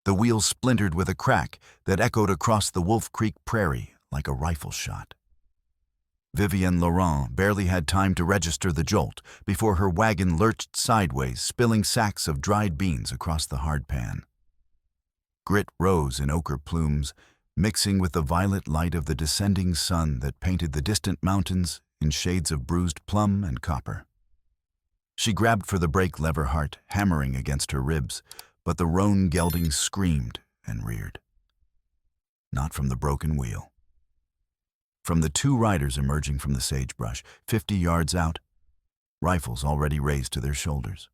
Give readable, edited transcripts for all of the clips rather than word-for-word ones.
The wheel splintered with a crack that echoed across the Wolf Creek prairie like a rifle shot. Vivienne Laurent barely had time to register the jolt before her wagon lurched sideways, spilling sacks of dried beans across the hard pan. Grit rose in ochre plumes, mixing with the violet light of the descending sun that painted the distant mountains in shades of bruised plum and copper. She grabbed for the brake lever, heart hammering against her ribs, but the roan gelding screamed and reared. Not from the broken wheel. From the two riders emerging from the sagebrush, 50 yards out, rifles already raised to their shoulders.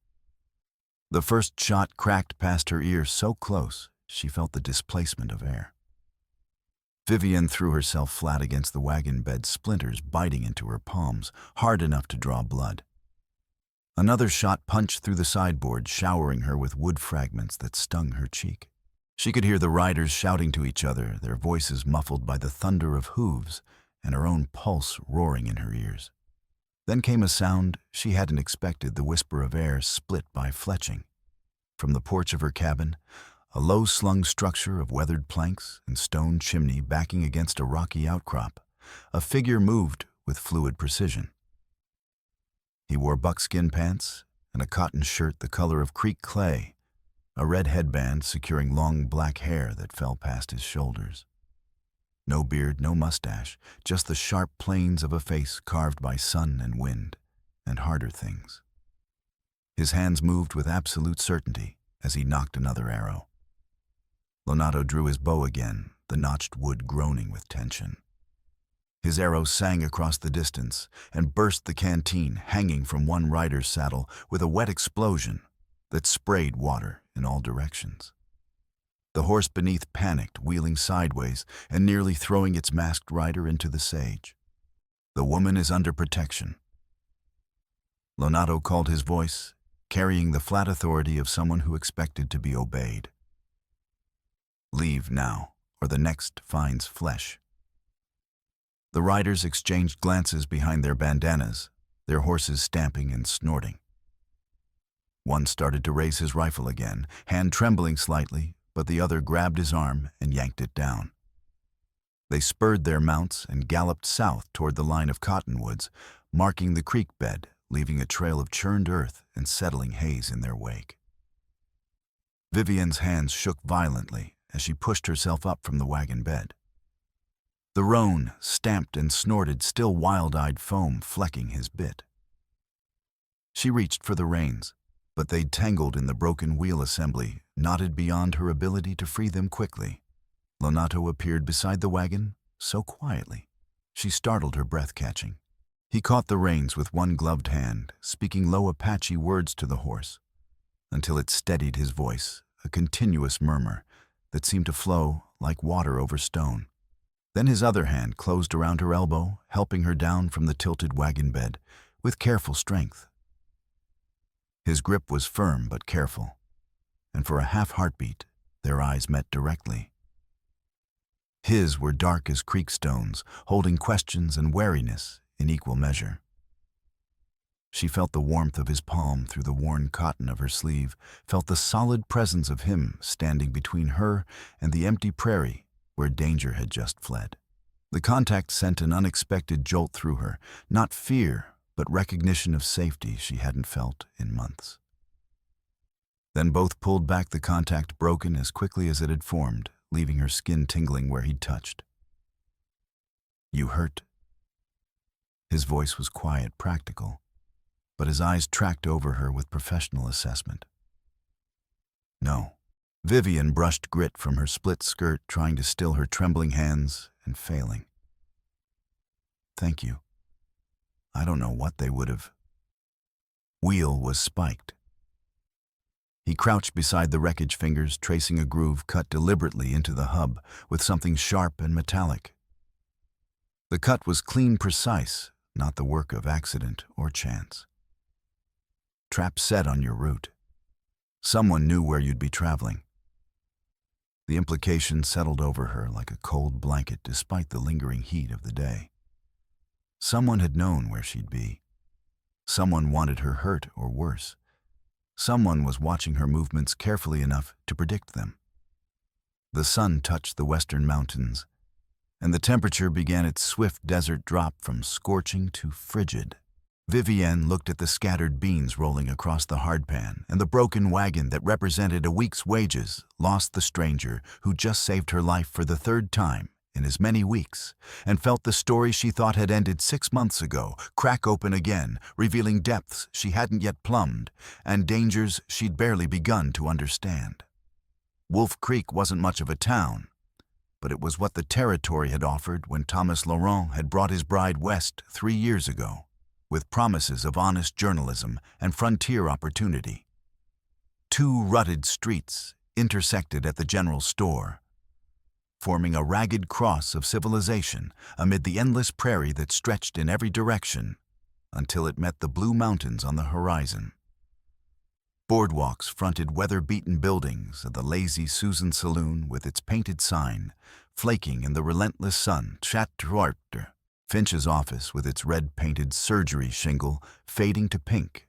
The first shot cracked past her ear so close she felt the displacement of air. Vivienne threw herself flat against the wagon bed, splinters biting into her palms, hard enough to draw blood. Another shot punched through the sideboard, showering her with wood fragments that stung her cheek. She could hear the riders shouting to each other, their voices muffled by the thunder of hooves and her own pulse roaring in her ears. Then came a sound she hadn't expected, the whisper of air split by fletching. From the porch of her cabin, a low-slung structure of weathered planks and stone chimney backing against a rocky outcrop, a figure moved with fluid precision. He wore buckskin pants and a cotton shirt the color of creek clay, a red headband securing long black hair that fell past his shoulders. No beard, no mustache, just the sharp planes of a face carved by sun and wind, and harder things. His hands moved with absolute certainty as he nocked another arrow. Lonato drew his bow again, the notched wood groaning with tension. His arrow sang across the distance and burst the canteen hanging from one rider's saddle with a wet explosion that sprayed water in all directions. The horse beneath panicked, wheeling sideways and nearly throwing its masked rider into the sage. The woman is under protection. Lonato called his voice, carrying the flat authority of someone who expected to be obeyed. Leave now, or the next finds flesh. The riders exchanged glances behind their bandanas, their horses stamping and snorting. One started to raise his rifle again, hand trembling slightly, but the other grabbed his arm and yanked it down. They spurred their mounts and galloped south toward the line of cottonwoods, marking the creek bed, leaving a trail of churned earth and settling haze in their wake. Vivienne's hands shook violently as she pushed herself up from the wagon bed. The roan stamped and snorted, still wild-eyed foam flecking his bit. She reached for the reins, but they'd tangled in the broken wheel assembly, knotted beyond her ability to free them quickly. Lonato appeared beside the wagon, so quietly, she startled her breath catching. He caught the reins with one gloved hand, speaking low Apache words to the horse, until it steadied his voice, a continuous murmur that seemed to flow like water over stone. Then his other hand closed around her elbow, helping her down from the tilted wagon bed with careful strength. His grip was firm but careful, and for a half heartbeat, their eyes met directly. His were dark as creek stones, holding questions and wariness in equal measure. She felt the warmth of his palm through the worn cotton of her sleeve, felt the solid presence of him standing between her and the empty prairie where danger had just fled. The contact sent an unexpected jolt through her, not fear, but recognition of safety she hadn't felt in months. Then both pulled back, the contact broken as quickly as it had formed, leaving her skin tingling where he'd touched. "You hurt?" His voice was quiet, practical, but his eyes tracked over her with professional assessment. "No." Vivienne brushed grit from her split skirt, trying to still her trembling hands and failing. "Thank you. I don't know what they would have." Wheel was spiked. He crouched beside the wreckage, fingers tracing a groove cut deliberately into the hub with something sharp and metallic. The cut was clean, precise, not the work of accident or chance. Trap set on your route. Someone knew where you'd be traveling. The implication settled over her like a cold blanket despite the lingering heat of the day. Someone had known where she'd be. Someone wanted her hurt or worse. Someone was watching her movements carefully enough to predict them. The sun touched the western mountains, and the temperature began its swift desert drop from scorching to frigid. Vivienne looked at the scattered beans rolling across the hardpan and the broken wagon that represented a week's wages, lost the stranger who just saved her life for the third time in as many weeks, and felt the story she thought had ended 6 months ago crack open again, revealing depths she hadn't yet plumbed and dangers she'd barely begun to understand. Wolf Creek wasn't much of a town, but it was what the territory had offered when Thomas Laurent had brought his bride west 3 years ago, with promises of honest journalism and frontier opportunity. 2 rutted streets intersected at the general store, forming a ragged cross of civilization amid the endless prairie that stretched in every direction until it met the blue mountains on the horizon. Boardwalks fronted weather-beaten buildings of the Lazy Susan Saloon with its painted sign, flaking in the relentless sun, Chateauarte. Finch's office with its red-painted surgery shingle fading to pink.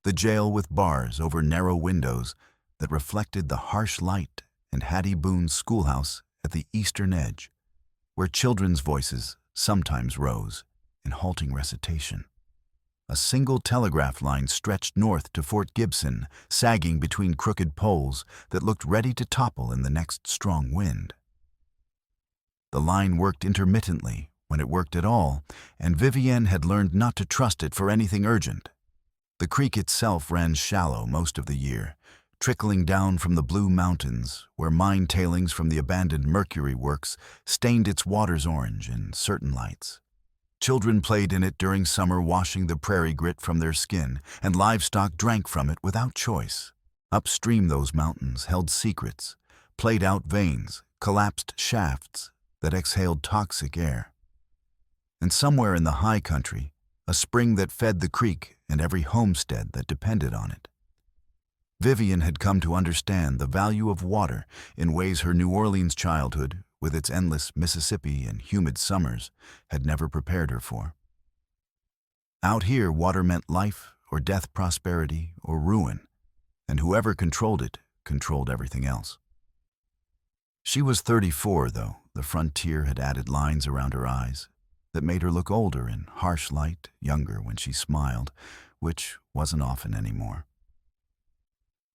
The jail with bars over narrow windows that reflected the harsh light, and Hattie Boone's schoolhouse at the eastern edge, where children's voices sometimes rose in halting recitation. A single telegraph line stretched north to Fort Gibson, sagging between crooked poles that looked ready to topple in the next strong wind. The line worked intermittently when it worked at all, and Vivienne had learned not to trust it for anything urgent. The creek itself ran shallow most of the year, trickling down from the Blue Mountains, where mine tailings from the abandoned mercury works stained its waters orange in certain lights. Children played in it during summer, washing the prairie grit from their skin, and livestock drank from it without choice. Upstream, those mountains held secrets, played out veins, collapsed shafts that exhaled toxic air. And somewhere in the high country, a spring that fed the creek and every homestead that depended on it. Vivienne had come to understand the value of water in ways her New Orleans childhood, with its endless Mississippi and humid summers, had never prepared her for. Out here, water meant life or death, prosperity or ruin, and whoever controlled it controlled everything else. She was 34, though. The frontier had added lines around her eyes that made her look older in harsh light, younger when she smiled, which wasn't often anymore.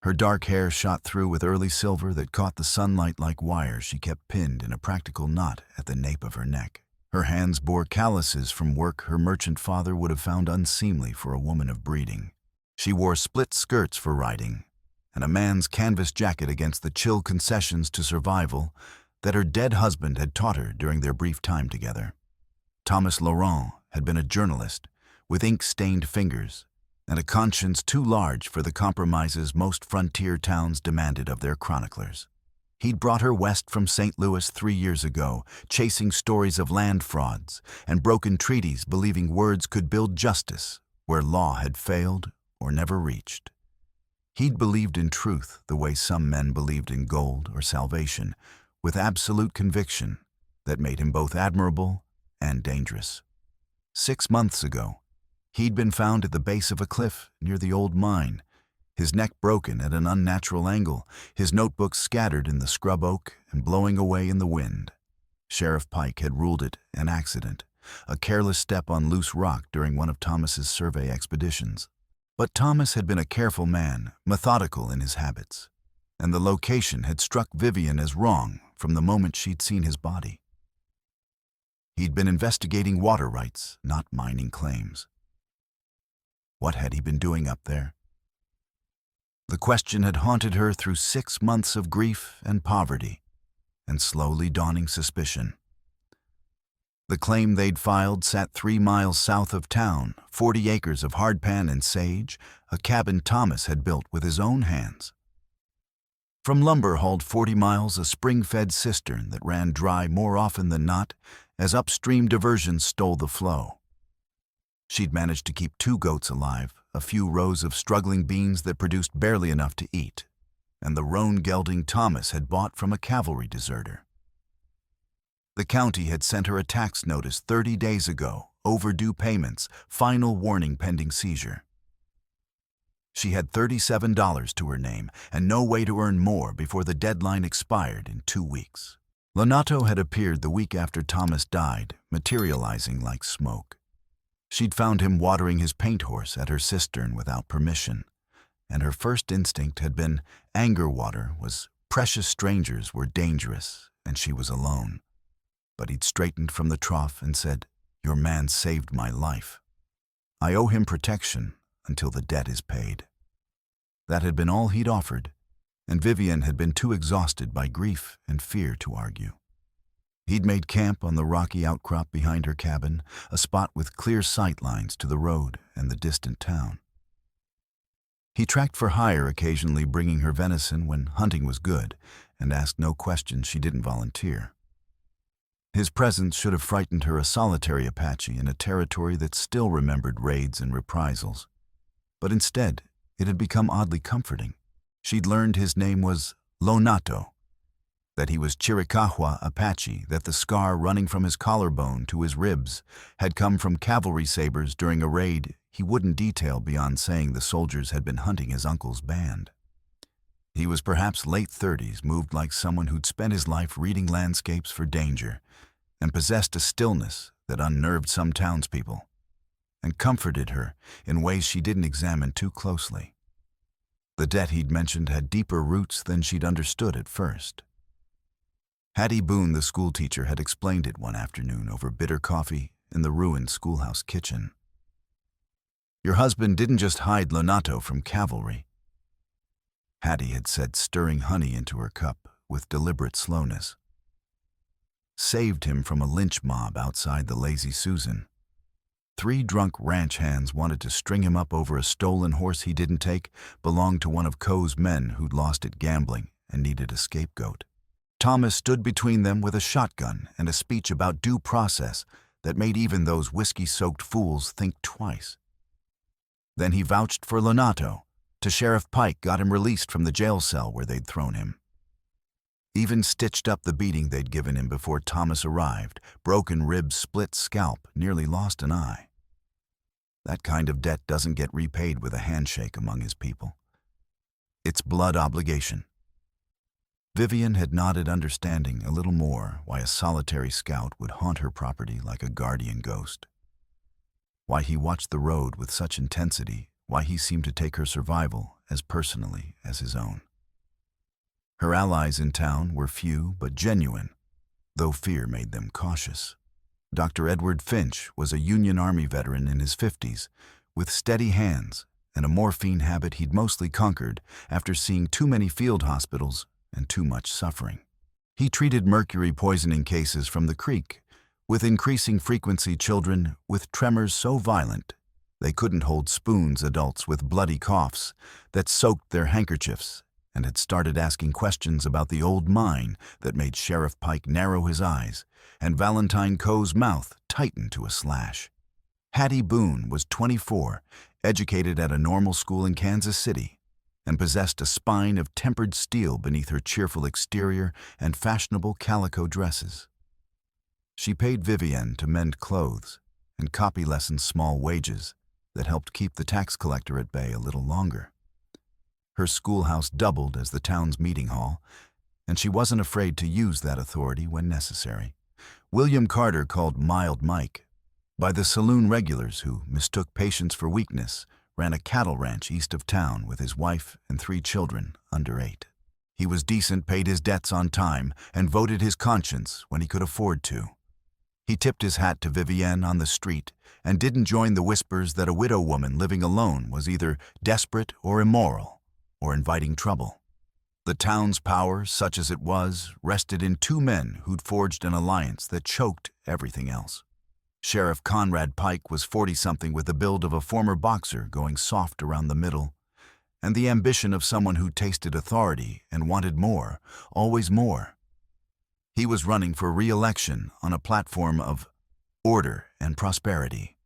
Her dark hair shot through with early silver that caught the sunlight like wires she kept pinned in a practical knot at the nape of her neck. Her hands bore calluses from work her merchant father would have found unseemly for a woman of breeding. She wore split skirts for riding, and a man's canvas jacket against the chill concessions to survival that her dead husband had taught her during their brief time together. Thomas Laurent had been a journalist with ink-stained fingers and a conscience too large for the compromises most frontier towns demanded of their chroniclers. He'd brought her west from St. Louis 3 years ago, chasing stories of land frauds and broken treaties, believing words could build justice where law had failed or never reached. He'd believed in truth the way some men believed in gold or salvation, with absolute conviction that made him both admirable and dangerous. 6 months ago, he'd been found at the base of a cliff near the old mine, his neck broken at an unnatural angle, his notebooks scattered in the scrub oak and blowing away in the wind. Sheriff Pike had ruled it an accident, a careless step on loose rock during one of Thomas's survey expeditions. But Thomas had been a careful man, methodical in his habits, and the location had struck Vivienne as wrong from the moment she'd seen his body. He'd been investigating water rights, not mining claims. What had he been doing up there? The question had haunted her through 6 months of grief and poverty, and slowly dawning suspicion. The claim they'd filed sat 3 miles south of town, 40 acres of hardpan and sage, a cabin Thomas had built with his own hands. From lumber hauled 40 miles, a spring-fed cistern that ran dry more often than not as upstream diversions stole the flow. She'd managed to keep 2 goats alive, a few rows of struggling beans that produced barely enough to eat, and the roan gelding Thomas had bought from a cavalry deserter. The county had sent her a tax notice 30 days ago, overdue payments, final warning pending seizure. She had $37 to her name and no way to earn more before the deadline expired in 2 weeks. Lonato had appeared the week after Thomas died, materializing like smoke. She'd found him watering his paint horse at her cistern without permission, and her first instinct had been anger water was precious strangers were dangerous and she was alone. But he'd straightened from the trough and said, "Your man saved my life. I owe him protection until the debt is paid." That had been all he'd offered, and Vivian had been too exhausted by grief and fear to argue. He'd made camp on the rocky outcrop behind her cabin, a spot with clear sight lines to the road and the distant town. He tracked for hire, occasionally bringing her venison when hunting was good, and asked no questions she didn't volunteer. His presence should have frightened her, a solitary Apache in a territory that still remembered raids and reprisals. But instead, it had become oddly comforting. She'd learned his name was Lonato, that he was Chiricahua Apache, that the scar running from his collarbone to his ribs had come from cavalry sabers during a raid he wouldn't detail beyond saying the soldiers had been hunting his uncle's band. He was perhaps late 30s, moved like someone who'd spent his life reading landscapes for danger, and possessed a stillness that unnerved some townspeople, and comforted her in ways she didn't examine too closely. The debt he'd mentioned had deeper roots than she'd understood at first. Hattie Boone, the schoolteacher, had explained it one afternoon over bitter coffee in the ruined schoolhouse kitchen. "Your husband didn't just hide Lonato from cavalry," Hattie had said, stirring honey into her cup with deliberate slowness. "Saved him from a lynch mob outside the Lazy Susan. 3 drunk ranch hands wanted to string him up over a stolen horse he didn't take, belonged to one of Coe's men who'd lost at gambling and needed a scapegoat. Thomas stood between them with a shotgun and a speech about due process that made even those whiskey-soaked fools think twice. Then he vouched for Lonato. To Sheriff Pike, got him released from the jail cell where they'd thrown him. Even stitched up the beating they'd given him before Thomas arrived, broken ribs, split scalp, nearly lost an eye. That kind of debt doesn't get repaid with a handshake among his people. It's blood obligation." Vivian had nodded, understanding a little more why a solitary scout would haunt her property like a guardian ghost. Why he watched the road with such intensity, why he seemed to take her survival as personally as his own. Her allies in town were few but genuine, though fear made them cautious. Dr. Edward Finch was a Union Army veteran in his 50s, with steady hands and a morphine habit he'd mostly conquered after seeing too many field hospitals and too much suffering. He treated mercury poisoning cases from the creek, with increasing frequency children with tremors so violent they couldn't hold spoons, adults with bloody coughs that soaked their handkerchiefs, and had started asking questions about the old mine that made Sheriff Pike narrow his eyes and Valentine Coe's mouth tighten to a slash. Hattie Boone was 24, educated at a normal school in Kansas City, and possessed a spine of tempered steel beneath her cheerful exterior and fashionable calico dresses. She paid Vivian to mend clothes and copy lessons small wages that helped keep the tax collector at bay a little longer. Her schoolhouse doubled as the town's meeting hall, and she wasn't afraid to use that authority when necessary. William Carter, called Mild Mike by the saloon regulars who mistook patience for weakness, ran a cattle ranch east of town with his wife and 3 children under 8. He was decent, paid his debts on time, and voted his conscience when he could afford to. He tipped his hat to Vivienne on the street and didn't join the whispers that a widow woman living alone was either desperate or immoral or inviting trouble. The town's power, such as it was, rested in 2 men who'd forged an alliance that choked everything else. Sheriff Conrad Pike was 40-something with the build of a former boxer, going soft around the middle, and the ambition of someone who tasted authority and wanted more, always more. He was running for re-election on a platform of order and prosperity,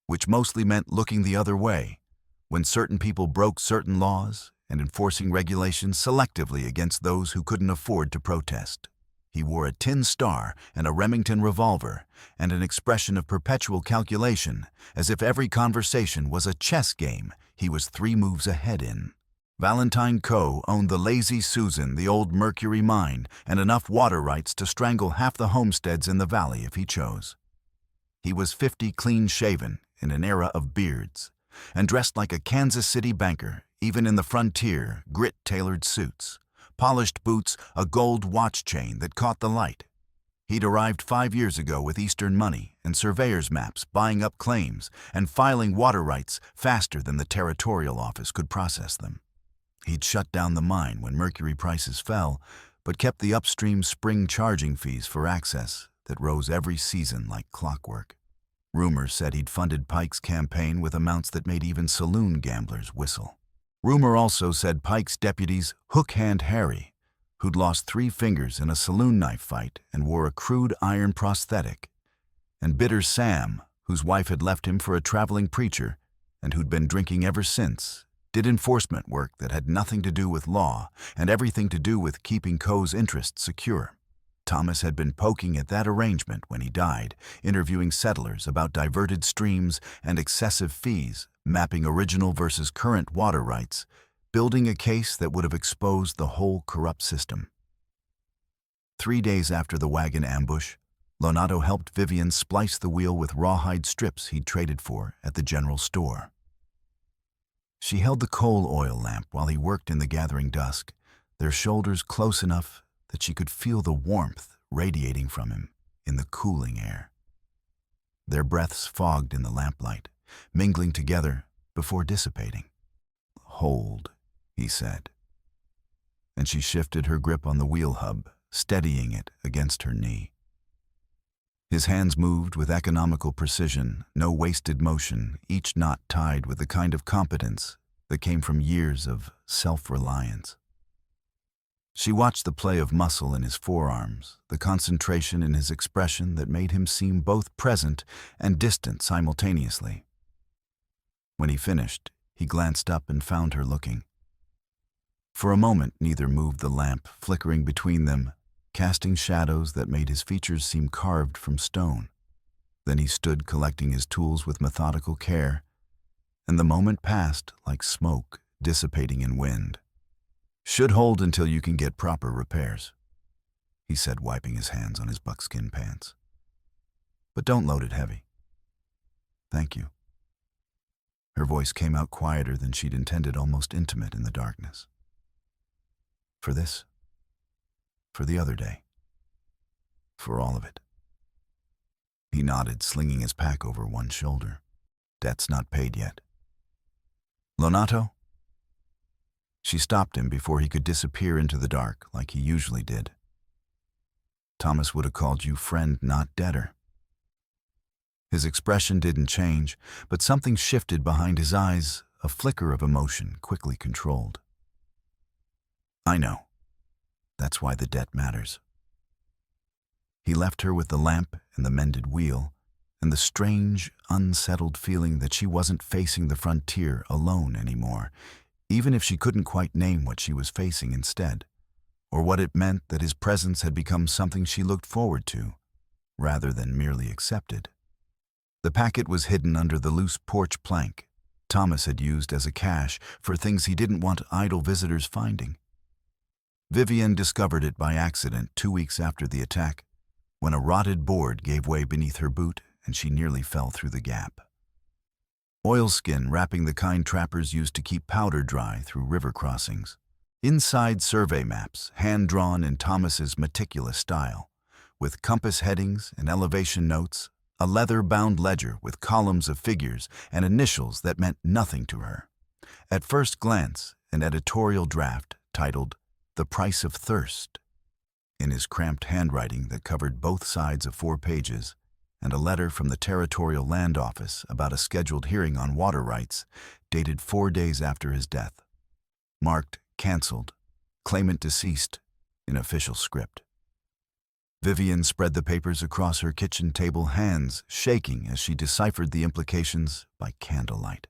which mostly meant looking the other way when certain people broke certain laws and enforcing regulations selectively against those who couldn't afford to protest. He wore a tin star and a Remington revolver, and an expression of perpetual calculation, as if every conversation was a chess game he was 3 moves ahead in. Valentine Coe owned the Lazy Susan, the old mercury mine, and enough water rights to strangle half the homesteads in the valley if he chose. He was 50 clean-shaven in an era of beards, and dressed like a Kansas City banker, even in the frontier, grit-tailored suits, polished boots, a gold watch chain that caught the light. He'd arrived 5 years ago with Eastern money and surveyor's maps, buying up claims and filing water rights faster than the territorial office could process them. He'd shut down the mine when mercury prices fell, but kept the upstream spring charging fees for access that rose every season like clockwork. Rumor said he'd funded Pike's campaign with amounts that made even saloon gamblers whistle. Rumor also said Pike's deputies Hook Hand Harry, who'd lost 3 fingers in a saloon knife fight and wore a crude iron prosthetic, and Bitter Sam, whose wife had left him for a traveling preacher and who'd been drinking ever since, did enforcement work that had nothing to do with law and everything to do with keeping Coe's interests secure. Thomas had been poking at that arrangement when he died, interviewing settlers about diverted streams and excessive fees, mapping original versus current water rights, building a case that would have exposed the whole corrupt system. 3 days after the wagon ambush, Lonato helped Vivian splice the wheel with rawhide strips he'd traded for at the general store. She held the coal oil lamp while he worked in the gathering dusk, their shoulders close enough that she could feel the warmth radiating from him in the cooling air. Their breaths fogged in the lamplight, mingling together before dissipating. "Hold," he said. And she shifted her grip on the wheel hub, steadying it against her knee. His hands moved with economical precision, no wasted motion, each knot tied with the kind of competence that came from years of self-reliance. She watched the play of muscle in his forearms, the concentration in his expression that made him seem both present and distant simultaneously. When he finished, he glanced up and found her looking. For a moment, neither moved, the lamp flickering between them, casting shadows that made his features seem carved from stone. Then he stood collecting his tools with methodical care, and the moment passed like smoke dissipating in wind. "Should hold until you can get proper repairs," he said, wiping his hands on his buckskin pants. "But don't load it heavy." "Thank you." Her voice came out quieter than she'd intended, almost intimate in the darkness. "For this? For the other day? For all of it?" He nodded, slinging his pack over one shoulder. "Debt's not paid yet." "Lonato?" She stopped him before he could disappear into the dark like he usually did. "Thomas would have called you friend, not debtor." His expression didn't change, but something shifted behind his eyes, a flicker of emotion quickly controlled. "I know. That's why the debt matters." He left her with the lamp and the mended wheel, and the strange, unsettled feeling that she wasn't facing the frontier alone anymore, even if she couldn't quite name what she was facing instead, or what it meant that his presence had become something she looked forward to, rather than merely accepted. The packet was hidden under the loose porch plank Thomas had used as a cache for things he didn't want idle visitors finding. Vivian discovered it by accident 2 weeks after the attack, when a rotted board gave way beneath her boot and she nearly fell through the gap. Oilskin wrapping the kind trappers used to keep powder dry through river crossings. Inside survey maps, hand-drawn in Thomas's meticulous style, with compass headings and elevation notes, a leather-bound ledger with columns of figures and initials that meant nothing to her. At first glance, an editorial draft titled "The Price of Thirst" in his cramped handwriting that covered both sides of 4 pages, and a letter from the Territorial Land Office about a scheduled hearing on water rights dated 4 days after his death, marked "Cancelled, Claimant Deceased" in official script. Vivian spread the papers across her kitchen table, hands shaking as she deciphered the implications by candlelight.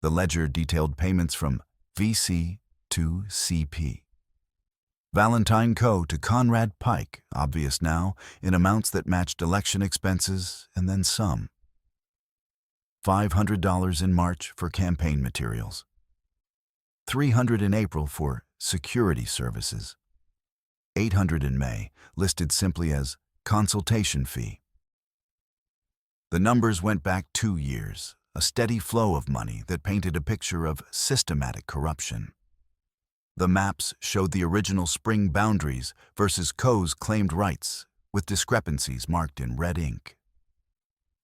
The ledger detailed payments from VC to CP. Valentine Co. to Conrad Pike, obvious now, in amounts that matched election expenses and then some. $500 in March for campaign materials. $300 in April for security services. $800 in May, listed simply as consultation fee. The numbers went back 2 years, a steady flow of money that painted a picture of systematic corruption. The maps showed the original spring boundaries versus Coe's claimed rights, with discrepancies marked in red ink.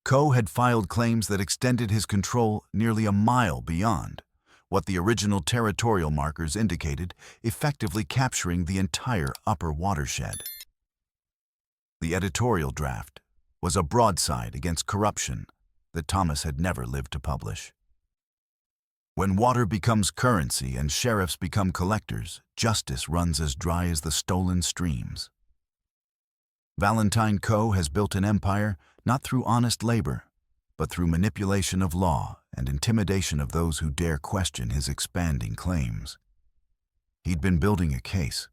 Coe had filed claims that extended his control nearly a mile beyond what the original territorial markers indicated, effectively capturing the entire upper watershed. The editorial draft was a broadside against corruption that Thomas had never lived to publish. When water becomes currency and sheriffs become collectors, justice runs as dry as the stolen streams. Valentine Co. has built an empire not through honest labor, but through manipulation of law and intimidation of those who dare question his expanding claims. He'd been building a case,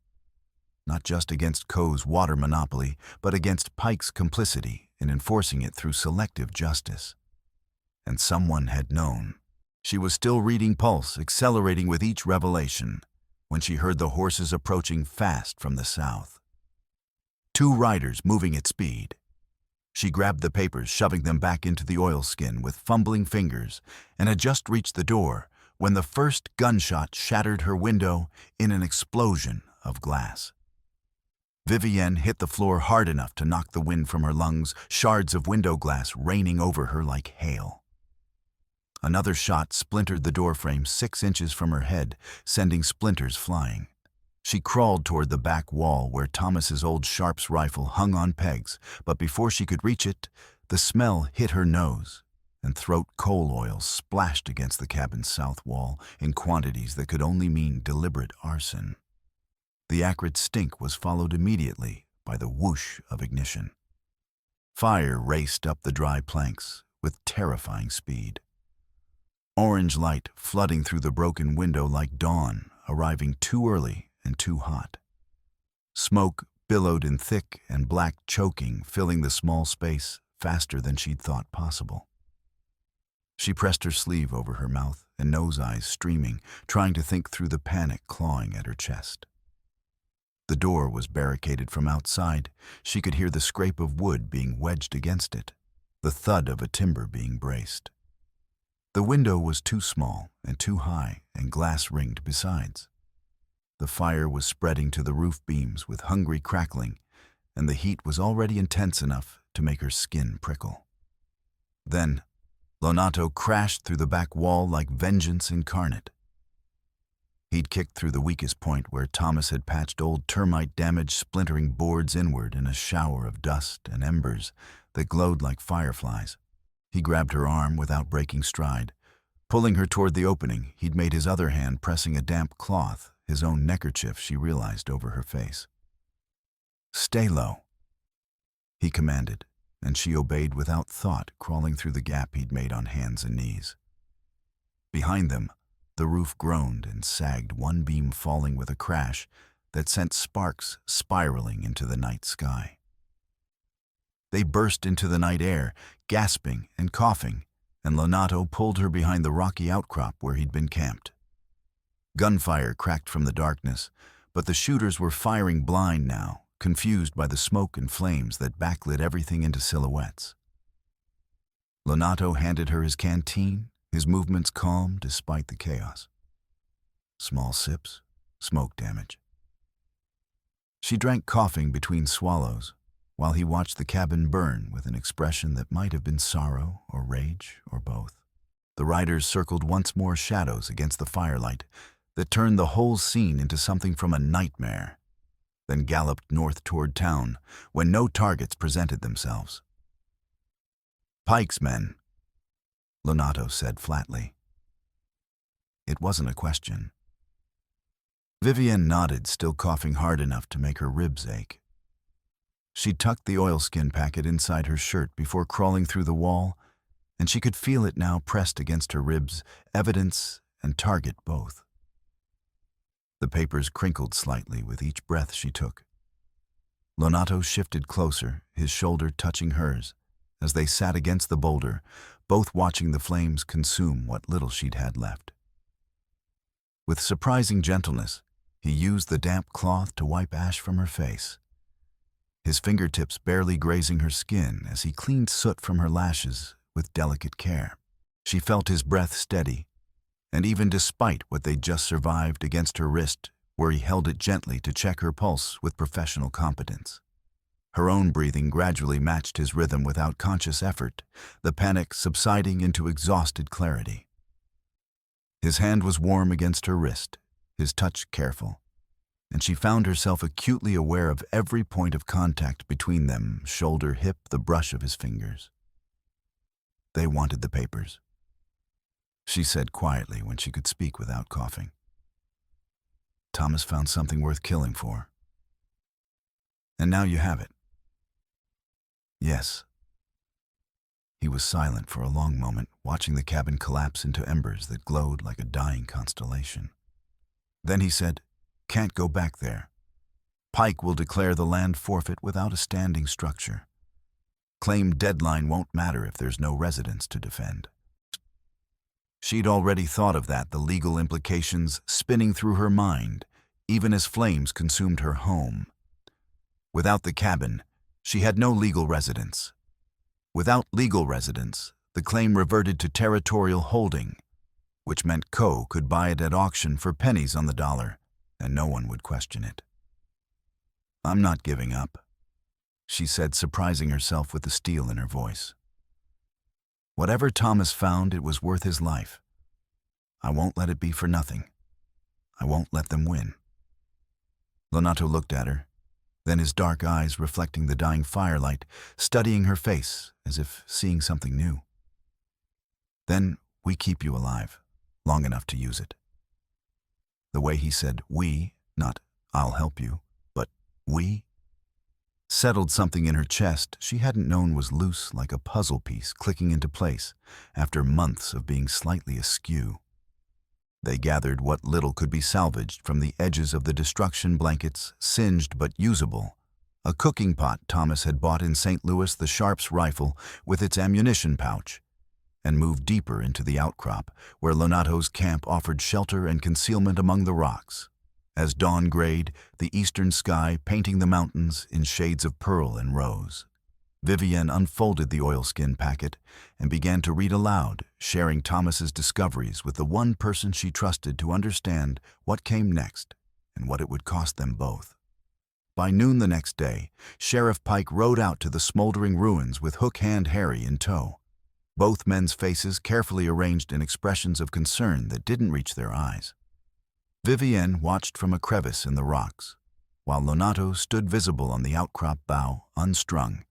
not just against Coe's water monopoly, but against Pike's complicity in enforcing it through selective justice. And someone had known. She was still reading pulse, accelerating with each revelation, when she heard the horses approaching fast from the south. 2 riders moving at speed. She grabbed the papers, shoving them back into the oilskin with fumbling fingers, and had just reached the door when the first gunshot shattered her window in an explosion of glass. Vivienne hit the floor hard enough to knock the wind from her lungs, shards of window glass raining over her like hail. Another shot splintered the doorframe 6 inches from her head, sending splinters flying. She crawled toward the back wall where Thomas's old Sharps rifle hung on pegs, but before she could reach it, the smell hit her nose, and throat coal oil splashed against the cabin's south wall in quantities that could only mean deliberate arson. The acrid stink was followed immediately by the whoosh of ignition. Fire raced up the dry planks with terrifying speed. Orange light flooding through the broken window like dawn, arriving too early and too hot. Smoke billowed in thick and black choking, filling the small space faster than she'd thought possible. She pressed her sleeve over her mouth and nose eyes streaming, trying to think through the panic clawing at her chest. The door was barricaded from outside. She could hear the scrape of wood being wedged against it, the thud of a timber being braced. The window was too small and too high and glass-ringed besides. The fire was spreading to the roof beams with hungry crackling, and the heat was already intense enough to make her skin prickle. Then, Lonato crashed through the back wall like vengeance incarnate. He'd kicked through the weakest point where Thomas had patched old termite-damaged splintering boards inward in a shower of dust and embers that glowed like fireflies. He grabbed her arm without breaking stride. Pulling her toward the opening, he'd made his other hand pressing a damp cloth, his own neckerchief, she realized, over her face. "Stay low," he commanded, and she obeyed without thought, crawling through the gap he'd made on hands and knees. Behind them, the roof groaned and sagged, one beam falling with a crash that sent sparks spiraling into the night sky. They burst into the night air, gasping and coughing, and Lonato pulled her behind the rocky outcrop where he'd been camped. Gunfire cracked from the darkness, but the shooters were firing blind now, confused by the smoke and flames that backlit everything into silhouettes. Lonato handed her his canteen, his movements calm despite the chaos. Small sips, smoke damage. She drank coughing between swallows, while he watched the cabin burn with an expression that might have been sorrow or rage or both. The riders circled once more, shadows against the firelight that turned the whole scene into something from a nightmare, then galloped north toward town when no targets presented themselves. "Pike's men," Lonato said flatly. It wasn't a question. Vivienne nodded, still coughing hard enough to make her ribs ache. She tucked the oilskin packet inside her shirt before crawling through the wall, and she could feel it now pressed against her ribs, evidence and target both. The papers crinkled slightly with each breath she took. Lonato shifted closer, his shoulder touching hers, as they sat against the boulder, both watching the flames consume what little she'd had left. With surprising gentleness, he used the damp cloth to wipe ash from her face, his fingertips barely grazing her skin as he cleaned soot from her lashes with delicate care. She felt his breath steady, and even despite what they'd just survived against her wrist, where he held it gently to check her pulse with professional competence. Her own breathing gradually matched his rhythm without conscious effort, the panic subsiding into exhausted clarity. His hand was warm against her wrist, his touch careful, and she found herself acutely aware of every point of contact between them, shoulder, hip, the brush of his fingers. They wanted the papers, she said quietly when she could speak without coughing. Thomas found something worth killing for. And now you have it. Yes. He was silent for a long moment, watching the cabin collapse into embers that glowed like a dying constellation. Then he said, "Can't go back there. Pike will declare the land forfeit without a standing structure. Claim deadline won't matter if there's no residents to defend." She'd already thought of that, the legal implications spinning through her mind, even as flames consumed her home. Without the cabin, she had no legal residence. Without legal residence, the claim reverted to territorial holding, which meant Co. could buy it at auction for pennies on the dollar, and no one would question it. "I'm not giving up," she said, surprising herself with the steel in her voice. "Whatever Thomas found, it was worth his life. I won't let it be for nothing. I won't let them win." Lonato looked at her, then his dark eyes reflecting the dying firelight, studying her face as if seeing something new. "Then we keep you alive, long enough to use it." The way he said "we," not "I'll help you," but "we," settled something in her chest she hadn't known was loose like a puzzle piece clicking into place after months of being slightly askew. They gathered what little could be salvaged from the edges of the destruction blankets, singed but usable, a cooking pot Thomas had bought in St. Louis, the Sharps rifle with its ammunition pouch, and moved deeper into the outcrop, where Lonato's camp offered shelter and concealment among the rocks. As dawn grayed, the eastern sky painting the mountains in shades of pearl and rose, Vivienne unfolded the oilskin packet and began to read aloud, sharing Thomas's discoveries with the one person she trusted to understand what came next and what it would cost them both. By noon the next day, Sheriff Pike rode out to the smoldering ruins with Hook Hand Harry in tow, both men's faces carefully arranged in expressions of concern that didn't reach their eyes. Vivienne watched from a crevice in the rocks, while Lonato stood visible on the outcrop bow, unstrung,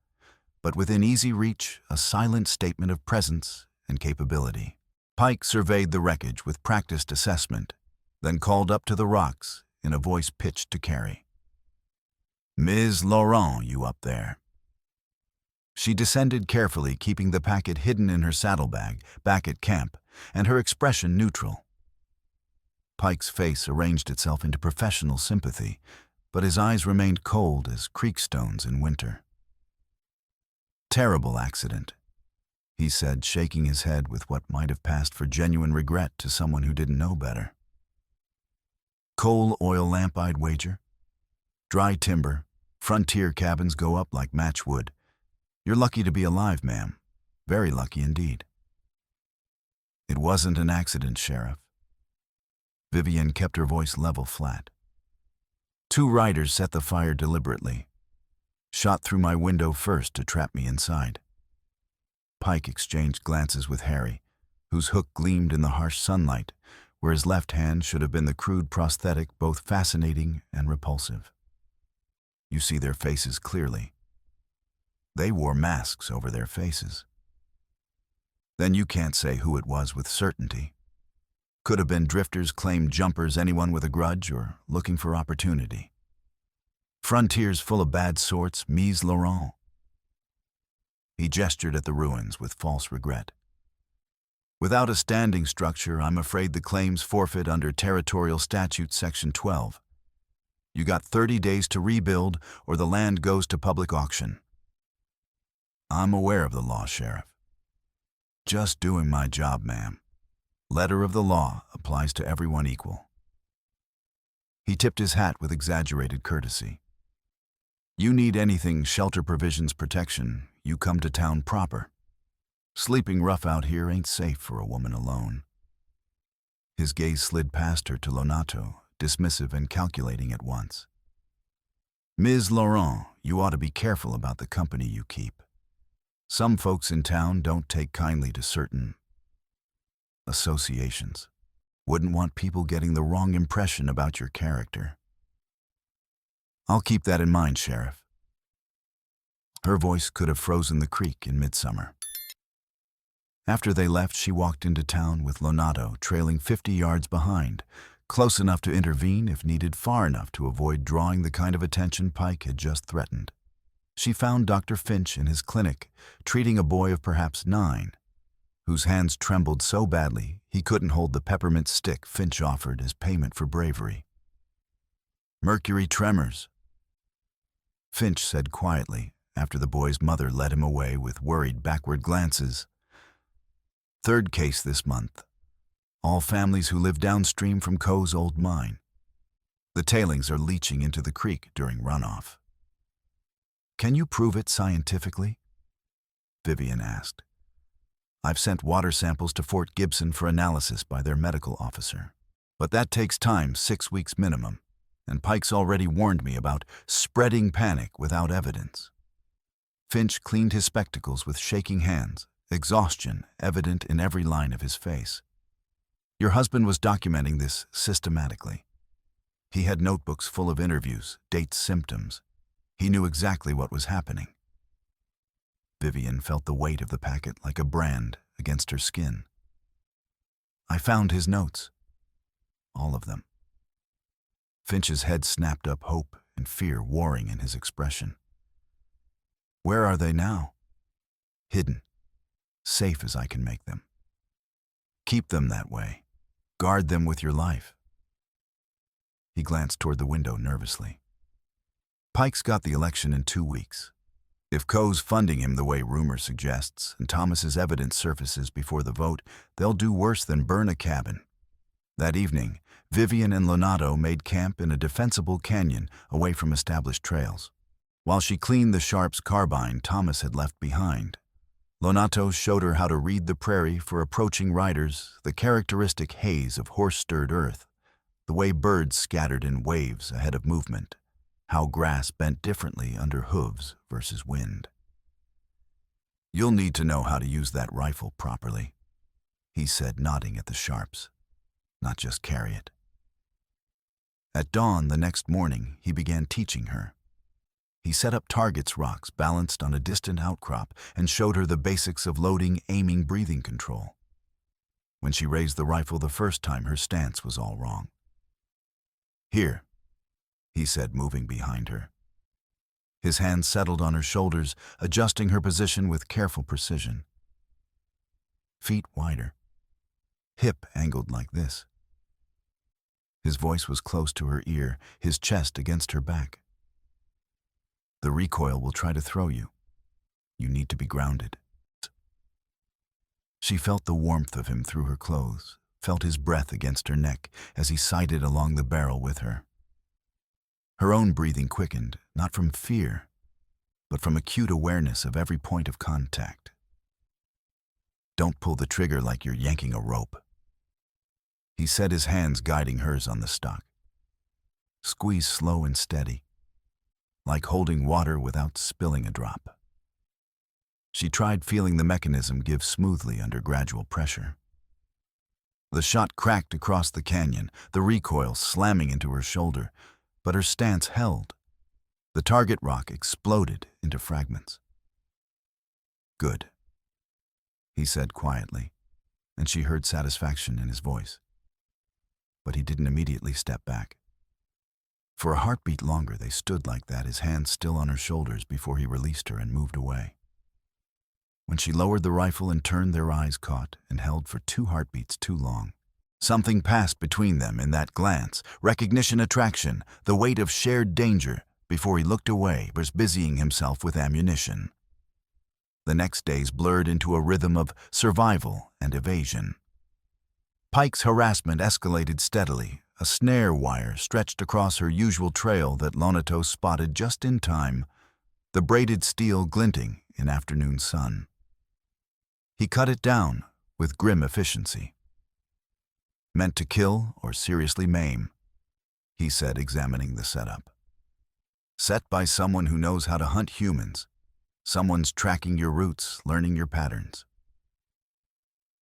but within easy reach, a silent statement of presence and capability. Pike surveyed the wreckage with practiced assessment, then called up to the rocks in a voice pitched to Carrie. "Ms. Laurent, you up there?" She descended carefully, keeping the packet hidden in her saddlebag back at camp, and her expression neutral. Pike's face arranged itself into professional sympathy, but his eyes remained cold as creek stones in winter. "Terrible accident," he said, shaking his head with what might have passed for genuine regret to someone who didn't know better. "Coal oil lamp, I'd wager. Dry timber, frontier cabins go up like matchwood. You're lucky to be alive, ma'am. Very lucky indeed." "It wasn't an accident, Sheriff." Vivienne kept her voice level flat. "Two riders set the fire deliberately. Shot through my window first to trap me inside." Pike exchanged glances with Harry, whose hook gleamed in the harsh sunlight, where his left hand should have been the crude prosthetic, both fascinating and repulsive. "You see their faces clearly. They wore masks over their faces." "Then you can't say who it was with certainty. Could have been drifters, claimed jumpers, anyone with a grudge or looking for opportunity. Frontiers full of bad sorts, Mise Laurent." He gestured at the ruins with false regret. Without a standing structure, I'm afraid the claim's forfeit under Territorial Statute Section 12. You got 30 days to rebuild, or the land goes to public auction. I'm aware of the law, Sheriff. Just doing my job, ma'am. Letter of the law applies to everyone equal. He tipped his hat with exaggerated courtesy. You need anything shelter provisions protection, you come to town proper. Sleeping rough out here ain't safe for a woman alone. His gaze slid past her to Lonato, dismissive and calculating at once. Ms. Laurent, you ought to be careful about the company you keep. Some folks in town don't take kindly to certain associations. Wouldn't want people getting the wrong impression about your character. I'll keep that in mind, Sheriff. Her voice could have frozen the creek in midsummer. After they left, she walked into town with Lonato trailing 50 yards behind, close enough to intervene if needed, far enough to avoid drawing the kind of attention Pike had just threatened. She found Dr. Finch in his clinic, treating a boy of perhaps 9, whose hands trembled so badly he couldn't hold the peppermint stick Finch offered as payment for bravery. Mercury tremors, Finch said quietly after the boy's mother led him away with worried backward glances. 3rd case this month. All families who live downstream from Coe's old mine. The tailings are leaching into the creek during runoff. Can you prove it scientifically? Vivian asked. I've sent water samples to Fort Gibson for analysis by their medical officer. But that takes time, 6 weeks minimum, and Pike's already warned me about spreading panic without evidence. Finch cleaned his spectacles with shaking hands, exhaustion evident in every line of his face. Your husband was documenting this systematically. He had notebooks full of interviews, dates, symptoms. He knew exactly what was happening. Vivian felt the weight of the packet like a brand against her skin. I found his notes. All of them. Finch's head snapped up, hope and fear warring in his expression. Where are they now? Hidden. Safe as I can make them. Keep them that way. Guard them with your life. He glanced toward the window nervously. Pike's got the election in 2 weeks. If Coe's funding him the way rumor suggests, and Thomas's evidence surfaces before the vote, they'll do worse than burn a cabin. That evening, Vivian and Lonato made camp in a defensible canyon away from established trails. While she cleaned the Sharp's carbine Thomas had left behind, Lonato showed her how to read the prairie for approaching riders, the characteristic haze of horse-stirred earth, the way birds scattered in waves ahead of movement, how grass bent differently under hooves versus wind. You'll need to know how to use that rifle properly, he said, nodding at the Sharps, not just carry it. At dawn the next morning, he began teaching her. He set up targets rocks balanced on a distant outcrop and showed her the basics of loading, aiming, breathing control. When she raised the rifle the first time, her stance was all wrong. Here, he said, moving behind her. His hand settled on her shoulders, adjusting her position with careful precision. Feet wider. Hip angled like this. His voice was close to her ear, his chest against her back. The recoil will try to throw you. You need to be grounded. She felt the warmth of him through her clothes, felt his breath against her neck as he sighted along the barrel with her. Her own breathing quickened, not from fear, but from acute awareness of every point of contact. Don't pull the trigger like you're yanking a rope. He set his hands guiding hers on the stock. Squeeze slow and steady, like holding water without spilling a drop. She tried feeling the mechanism give smoothly under gradual pressure. The shot cracked across the canyon, the recoil slamming into her shoulder, but her stance held. The target rock exploded into fragments. Good, he said quietly, and she heard satisfaction in his voice. But he didn't immediately step back. For a heartbeat longer they stood like that, his hands still on her shoulders, before he released her and moved away. When she lowered the rifle and turned, their eyes caught and held for 2 heartbeats too long. Something passed between them in that glance, recognition, attraction, the weight of shared danger, before he looked away, was busying himself with ammunition. The next days blurred into a rhythm of survival and evasion. Pike's harassment escalated steadily. A snare wire stretched across her usual trail that Lonato spotted just in time, the braided steel glinting in afternoon sun. He cut it down with grim efficiency. "Meant to kill or seriously maim," he said, examining the setup. "Set by someone who knows how to hunt humans. Someone's tracking your routes, learning your patterns."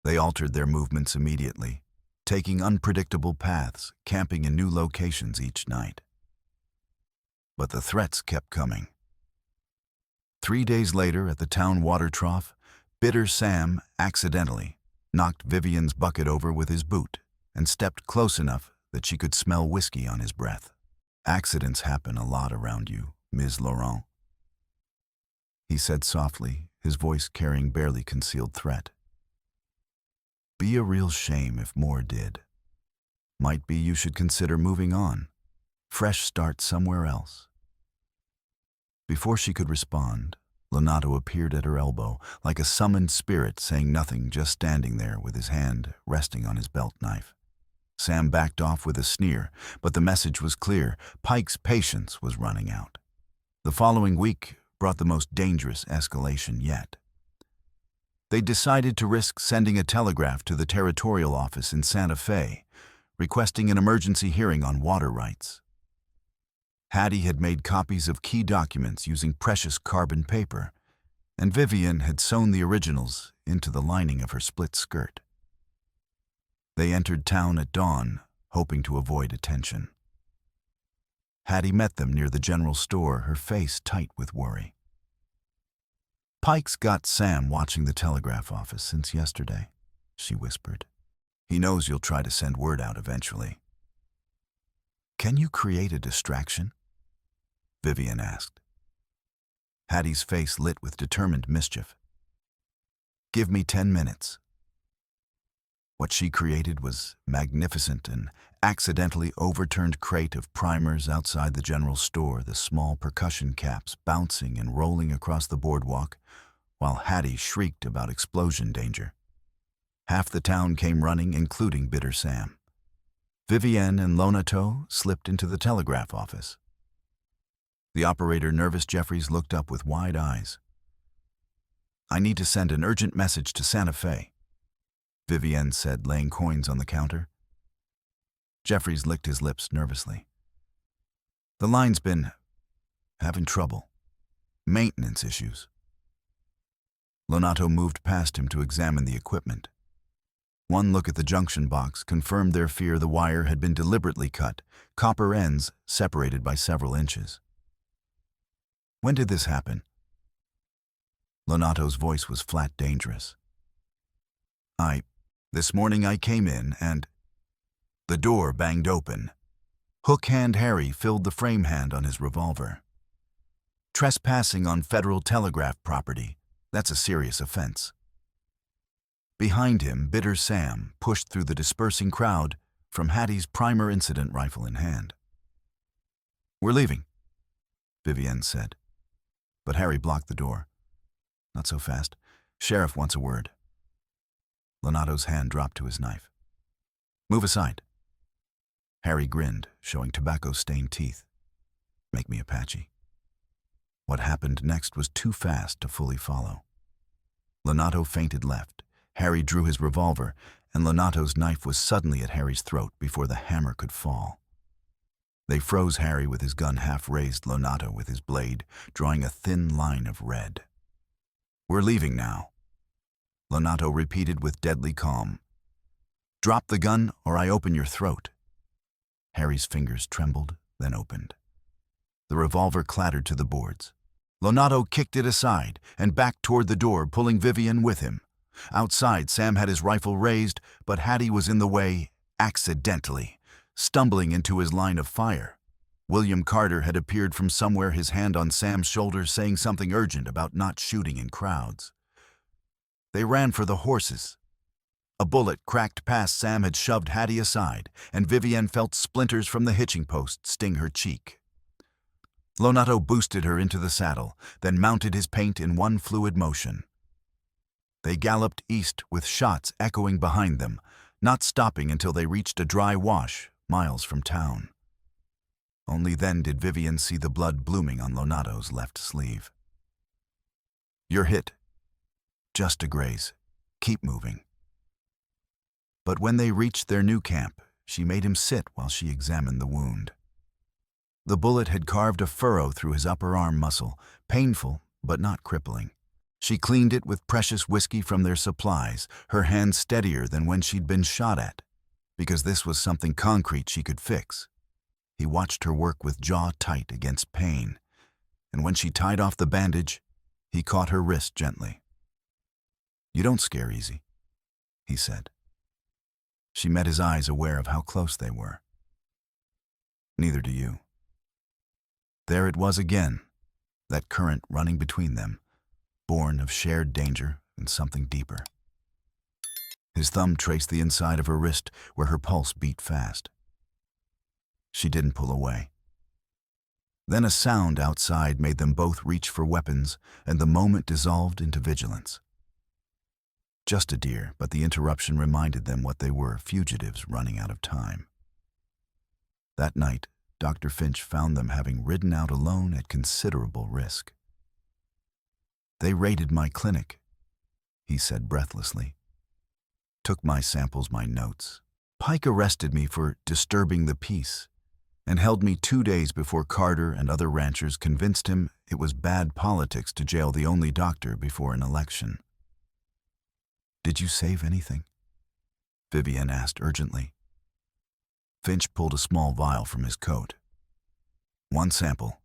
They altered their movements immediately, taking unpredictable paths, camping in new locations each night. But the threats kept coming. 3 days later, at the town water trough, Bitter Sam accidentally knocked Vivian's bucket over with his boot and stepped close enough that she could smell whiskey on his breath. "Accidents happen a lot around you, Ms. Laurent," he said softly, his voice carrying barely concealed threat. "Be a real shame if more did. Might be you should consider moving on. Fresh start somewhere else." Before she could respond, Lonato appeared at her elbow, like a summoned spirit, saying nothing, just standing there with his hand resting on his belt knife. Sam backed off with a sneer, but the message was clear. Pike's patience was running out. The following week brought the most dangerous escalation yet. They decided to risk sending a telegraph to the territorial office in Santa Fe, requesting an emergency hearing on water rights. Hattie had made copies of key documents using precious carbon paper, and Vivian had sewn the originals into the lining of her split skirt. They entered town at dawn, hoping to avoid attention. Hattie met them near the general store, her face tight with worry. "Pike's got Sam watching the telegraph office since yesterday," she whispered. "He knows you'll try to send word out eventually." "Can you create a distraction?" Vivian asked. Hattie's face lit with determined mischief. "Give me 10 minutes. What she created was magnificent, an accidentally overturned crate of primers outside the general store, the small percussion caps bouncing and rolling across the boardwalk, while Hattie shrieked about explosion danger. Half the town came running, including Bitter Sam. Vivienne and Lonato slipped into the telegraph office. The operator, Nervous Jeffries, looked up with wide eyes. "I need to send an urgent message to Santa Fe," Vivienne said, laying coins on the counter. Jeffries licked his lips nervously. "The line's been having trouble. Maintenance issues." Lonato moved past him to examine the equipment. One look at the junction box confirmed their fear. The wire had been deliberately cut, copper ends separated by several inches. "When did this happen?" Lonato's voice was flat dangerous. This morning I came in and..." The door banged open. Hook Hand Harry filled the frame hand on his revolver. "Trespassing on federal telegraph property. That's a serious offense." Behind him, Bitter Sam pushed through the dispersing crowd from Hattie's primer incident rifle in hand. "We're leaving," Vivienne said. But Harry blocked the door. "Not so fast. Sheriff wants a word." Lonato's hand dropped to his knife. "Move aside." Harry grinned, showing tobacco-stained teeth. "Make me Apache." What happened next was too fast to fully follow. Lonato feinted left. Harry drew his revolver, and Lonato's knife was suddenly at Harry's throat before the hammer could fall. They froze Harry with his gun half raised, Lonato with his blade, drawing a thin line of red. "We're leaving now," Lonato repeated with deadly calm. "Drop the gun or I open your throat." Harry's fingers trembled, then opened. The revolver clattered to the boards. Lonato kicked it aside and backed toward the door, pulling Vivian with him. Outside, Sam had his rifle raised, but Hattie was in the way, accidentally, stumbling into his line of fire. William Carter had appeared from somewhere, his hand on Sam's shoulder, saying something urgent about not shooting in crowds. They ran for the horses. A bullet cracked past Sam had shoved Hattie aside, and Vivienne felt splinters from the hitching post sting her cheek. Lonato boosted her into the saddle, then mounted his paint in one fluid motion. They galloped east with shots echoing behind them, not stopping until they reached a dry wash miles from town. Only then did Vivienne see the blood blooming on Lonato's left sleeve. "You're hit. Just a graze. Keep moving." But when they reached their new camp, she made him sit while she examined the wound. The bullet had carved a furrow through his upper arm muscle, painful but not crippling. She cleaned it with precious whiskey from their supplies, her hands steadier than when she'd been shot at, because this was something concrete she could fix. He watched her work with jaw tight against pain, and when she tied off the bandage, he caught her wrist gently. "You don't scare easy," he said. She met his eyes, aware of how close they were. "Neither do you." There it was again, that current running between them, born of shared danger and something deeper. His thumb traced the inside of her wrist where her pulse beat fast. She didn't pull away. Then a sound outside made them both reach for weapons, and the moment dissolved into vigilance. Just a deer, but the interruption reminded them what they were, fugitives running out of time. That night, Dr. Finch found them having ridden out alone at considerable risk. "They raided my clinic," he said breathlessly. "Took my samples, my notes. Pike arrested me for disturbing the peace and held me 2 days before Carter and other ranchers convinced him it was bad politics to jail the only doctor before an election." "Did you save anything?" Vivienne asked urgently. Finch pulled a small vial from his coat. "One sample,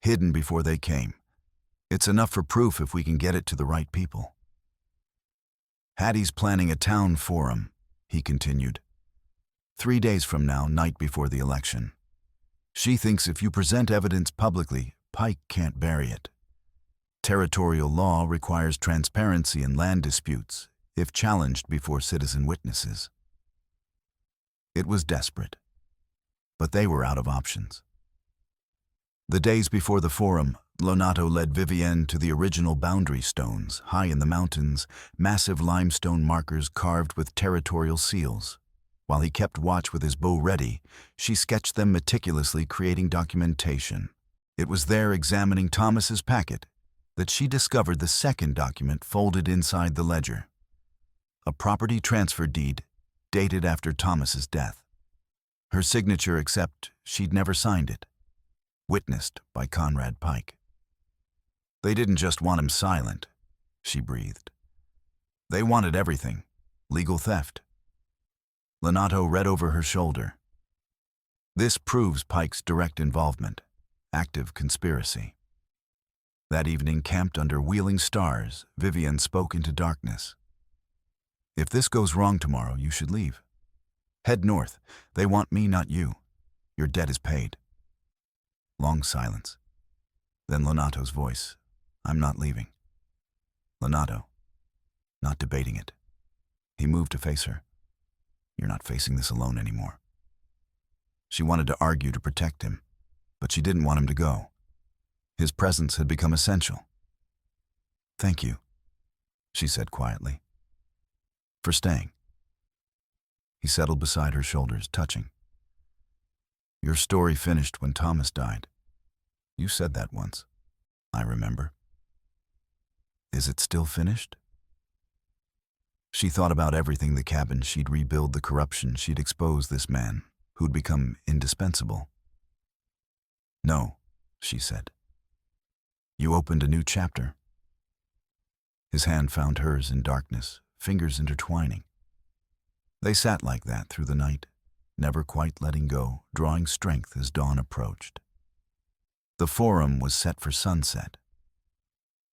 hidden before they came. It's enough for proof if we can get it to the right people." "Hattie's planning a town forum," he continued. 3 days from now, night before the election. She thinks if you present evidence publicly, Pike can't bury it. Territorial law requires transparency in land disputes, if challenged before citizen witnesses. It was desperate, but they were out of options. The days before the forum, Lonato led Vivienne to the original boundary stones, high in the mountains, massive limestone markers carved with territorial seals. While he kept watch with his bow ready, she sketched them meticulously, creating documentation. It was there, examining Thomas's packet, that she discovered the second document folded inside the ledger. A property transfer deed dated after Thomas's death. Her signature, except she'd never signed it. Witnessed by Conrad Pike. "They didn't just want him silent," she breathed. "They wanted everything. Legal theft." Lonato read over her shoulder. "This proves Pike's direct involvement. Active conspiracy." That evening, camped under wheeling stars, Vivienne spoke into darkness. "If this goes wrong tomorrow, you should leave. Head north. They want me, not you. Your debt is paid." Long silence. Then Lonato's voice. "I'm not leaving." "Lonato." Not debating it. He moved to face her. "You're not facing this alone anymore." She wanted to argue to protect him, but she didn't want him to go. His presence had become essential. "Thank you," she said quietly, "for staying." He settled beside her shoulders, touching. "Your story finished when Thomas died. You said that once. I remember. Is it still finished?" She thought about everything: the cabin she'd rebuild, the corruption she'd expose, this man who'd become indispensable. "No," she said. "You opened a new chapter." His hand found hers in darkness, fingers intertwining. They sat like that through the night, never quite letting go, drawing strength as dawn approached. The forum was set for sunset.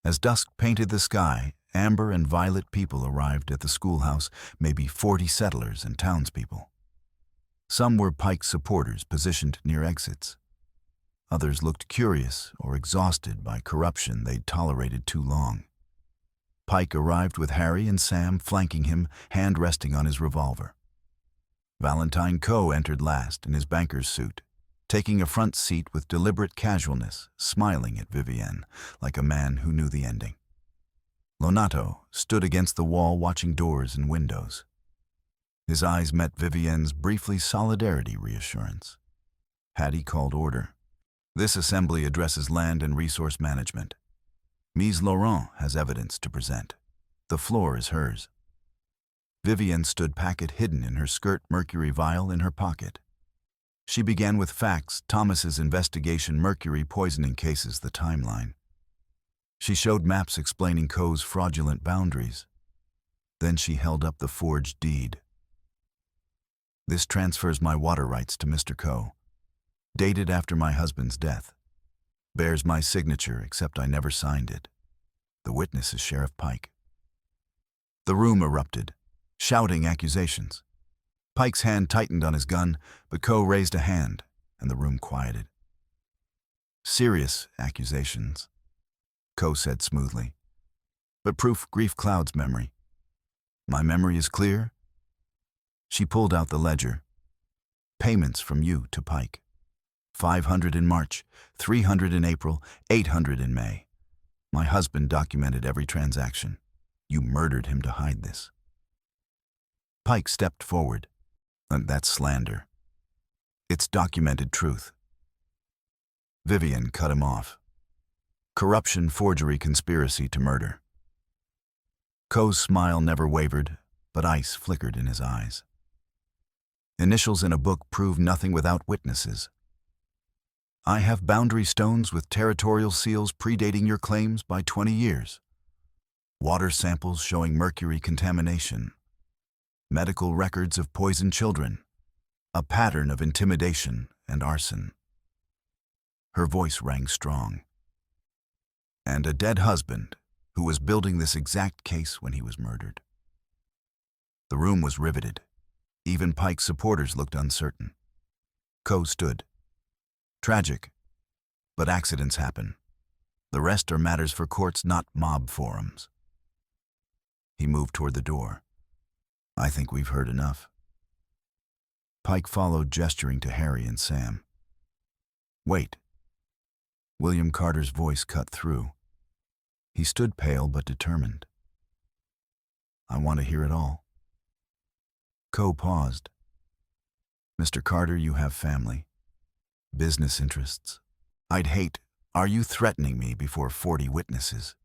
As dusk painted the sky, amber and violet people arrived at the schoolhouse, maybe 40 settlers and townspeople. Some were Pike supporters positioned near exits. Others looked curious or exhausted by corruption they'd tolerated too long. Pike arrived with Harry and Sam flanking him, hand resting on his revolver. Valentine Coe entered last in his banker's suit, taking a front seat with deliberate casualness, smiling at Vivienne like a man who knew the ending. Lonato stood against the wall watching doors and windows. His eyes met Vivienne's briefly solidarity reassurance. Hattie called order. This assembly addresses land and resource management. Mise Laurent has evidence to present. The floor is hers. Vivienne stood packet hidden in her skirt, mercury vial in her pocket. She began with facts, Thomas's investigation, mercury poisoning cases, the timeline. She showed maps explaining Coe's fraudulent boundaries. Then she held up the forged deed. This transfers my water rights to Mr. Coe. Dated after my husband's death. Bears my signature, except I never signed it. The witness is Sheriff Pike. The room erupted, shouting accusations. Pike's hand tightened on his gun, but Coe raised a hand, and the room quieted. Serious accusations, Coe said smoothly. But proof grief clouds memory. My memory is clear. She pulled out the ledger. Payments from you to Pike. 500 in March, 300 in April, 800 in May. My husband documented every transaction. You murdered him to hide this. Pike stepped forward. That's slander. It's documented truth. Vivienne cut him off. Corruption, forgery, conspiracy to murder. Coe's smile never wavered, but ice flickered in his eyes. Initials in a book prove nothing without witnesses. I have boundary stones with territorial seals predating your claims by 20 years. Water samples showing mercury contamination. Medical records of poisoned children. A pattern of intimidation and arson. Her voice rang strong. And a dead husband who was building this exact case when he was murdered. The room was riveted. Even Pike's supporters looked uncertain. Coe stood. Tragic, but accidents happen. The rest are matters for courts, not mob forums. He moved toward the door. I think we've heard enough. Pike followed, gesturing to Harry and Sam. Wait. William Carter's voice cut through. He stood pale but determined. I want to hear it all. Coe paused. Mr. Carter, you have family. Business interests. I'd hate. Are you threatening me before 40 witnesses?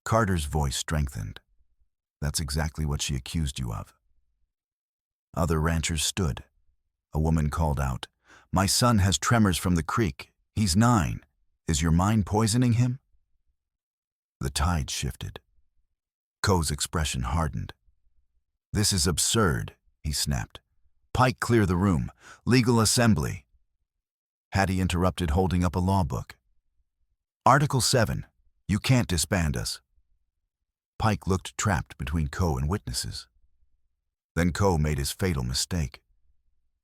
Carter's voice strengthened. That's exactly what she accused you of. Other ranchers stood. A woman called out, My son has tremors from the creek. He's 9. Is your mind poisoning him? The tide shifted. Coe's expression hardened. This is absurd, he snapped. Pike, clear the room. Legal assembly. Hattie interrupted, holding up a law book. Article 7. You can't disband us. Pike looked trapped between Coe and witnesses. Then Coe made his fatal mistake.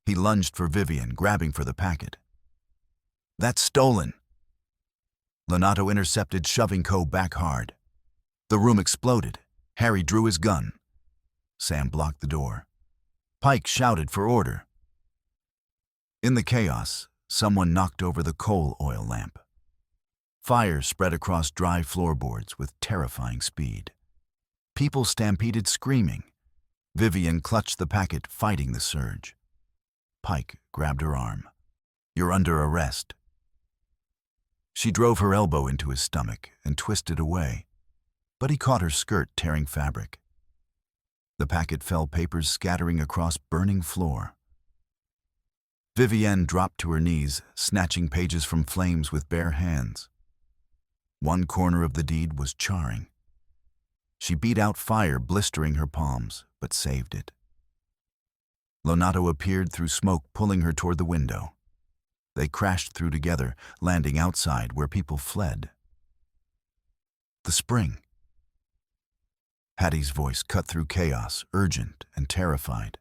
He lunged for Vivienne, grabbing for the packet. That's stolen. Lonato intercepted, shoving Coe back hard. The room exploded. Harry drew his gun. Sam blocked the door. Pike shouted for order. In the chaos, someone knocked over the coal oil lamp. Fire spread across dry floorboards with terrifying speed. People stampeded, screaming. Vivienne clutched the packet, fighting the surge. Pike grabbed her arm. You're under arrest. She drove her elbow into his stomach and twisted away, but he caught her skirt, tearing fabric. The packet fell, papers scattering across burning floor. Vivienne dropped to her knees, snatching pages from flames with bare hands. One corner of the deed was charring. She beat out fire, blistering her palms, but saved it. Lonato appeared through smoke, pulling her toward the window. They crashed through together, landing outside where people fled. The spring. Hattie's voice cut through chaos, urgent and terrified.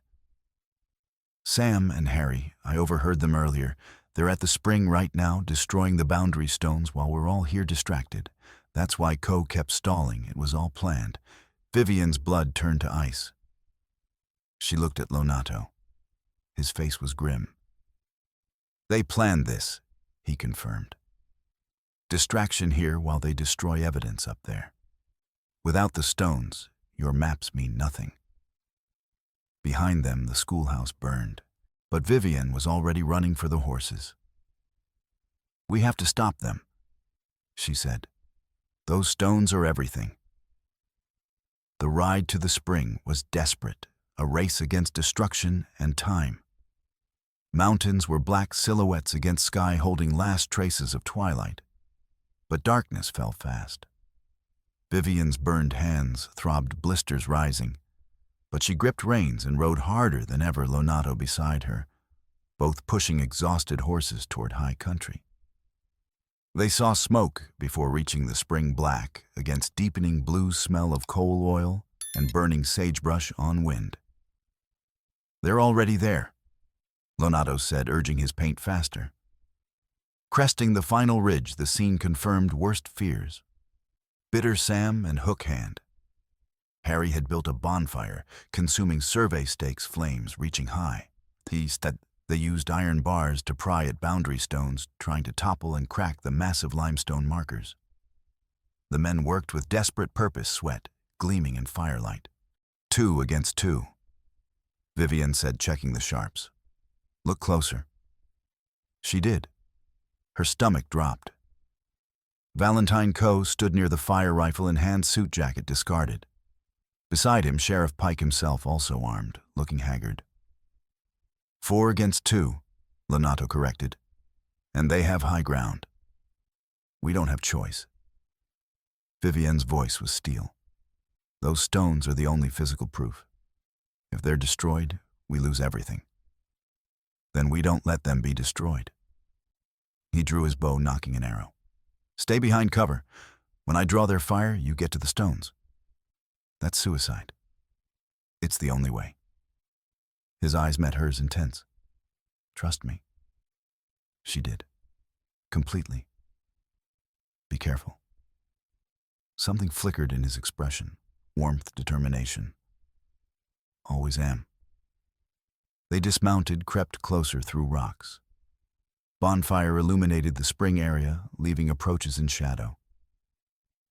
Sam and Harry, I overheard them earlier. They're at the spring right now, destroying the boundary stones while we're all here distracted. That's why Ko kept stalling. It was all planned. Vivian's blood turned to ice. She looked at Lonato. His face was grim. They planned this, he confirmed. Distraction here while they destroy evidence up there. Without the stones, your maps mean nothing. Behind them, the schoolhouse burned, but Vivian was already running for the horses. We have to stop them, she said. Those stones are everything. The ride to the spring was desperate, a race against destruction and time. Mountains were black silhouettes against sky holding last traces of twilight. But darkness fell fast. Vivian's burned hands throbbed, blisters rising. But she gripped reins and rode harder than ever, Lonato beside her, both pushing exhausted horses toward high country. They saw smoke before reaching the spring black against deepening blue smell of coal oil and burning sagebrush on wind. They're already there, Lonato said, urging his paint faster. Cresting the final ridge, the scene confirmed worst fears. Bitter Sam and Hook Hand. Harry had built a bonfire, consuming survey stakes flames reaching high. They used iron bars to pry at boundary stones, trying to topple and crack the massive limestone markers. The men worked with desperate purpose, sweat gleaming in firelight. 2 against 2, Vivian said, checking the sharps. Look closer. She did. Her stomach dropped. Valentine Coe stood near the fire rifle in hand, suit jacket discarded. Beside him, Sheriff Pike himself, also armed, looking haggard. 4 against 2, Lonato corrected. And they have high ground. We don't have choice. Vivian's voice was steel. Those stones are the only physical proof. If they're destroyed, we lose everything. Then we don't let them be destroyed. He drew his bow, nocking an arrow. Stay behind cover. When I draw their fire, you get to the stones. That's suicide. It's the only way. His eyes met hers, intense. Trust me. She did. Completely. Be careful. Something flickered in his expression. Warmth, determination. Always am. They dismounted, crept closer through rocks. Bonfire illuminated the spring area, leaving approaches in shadow.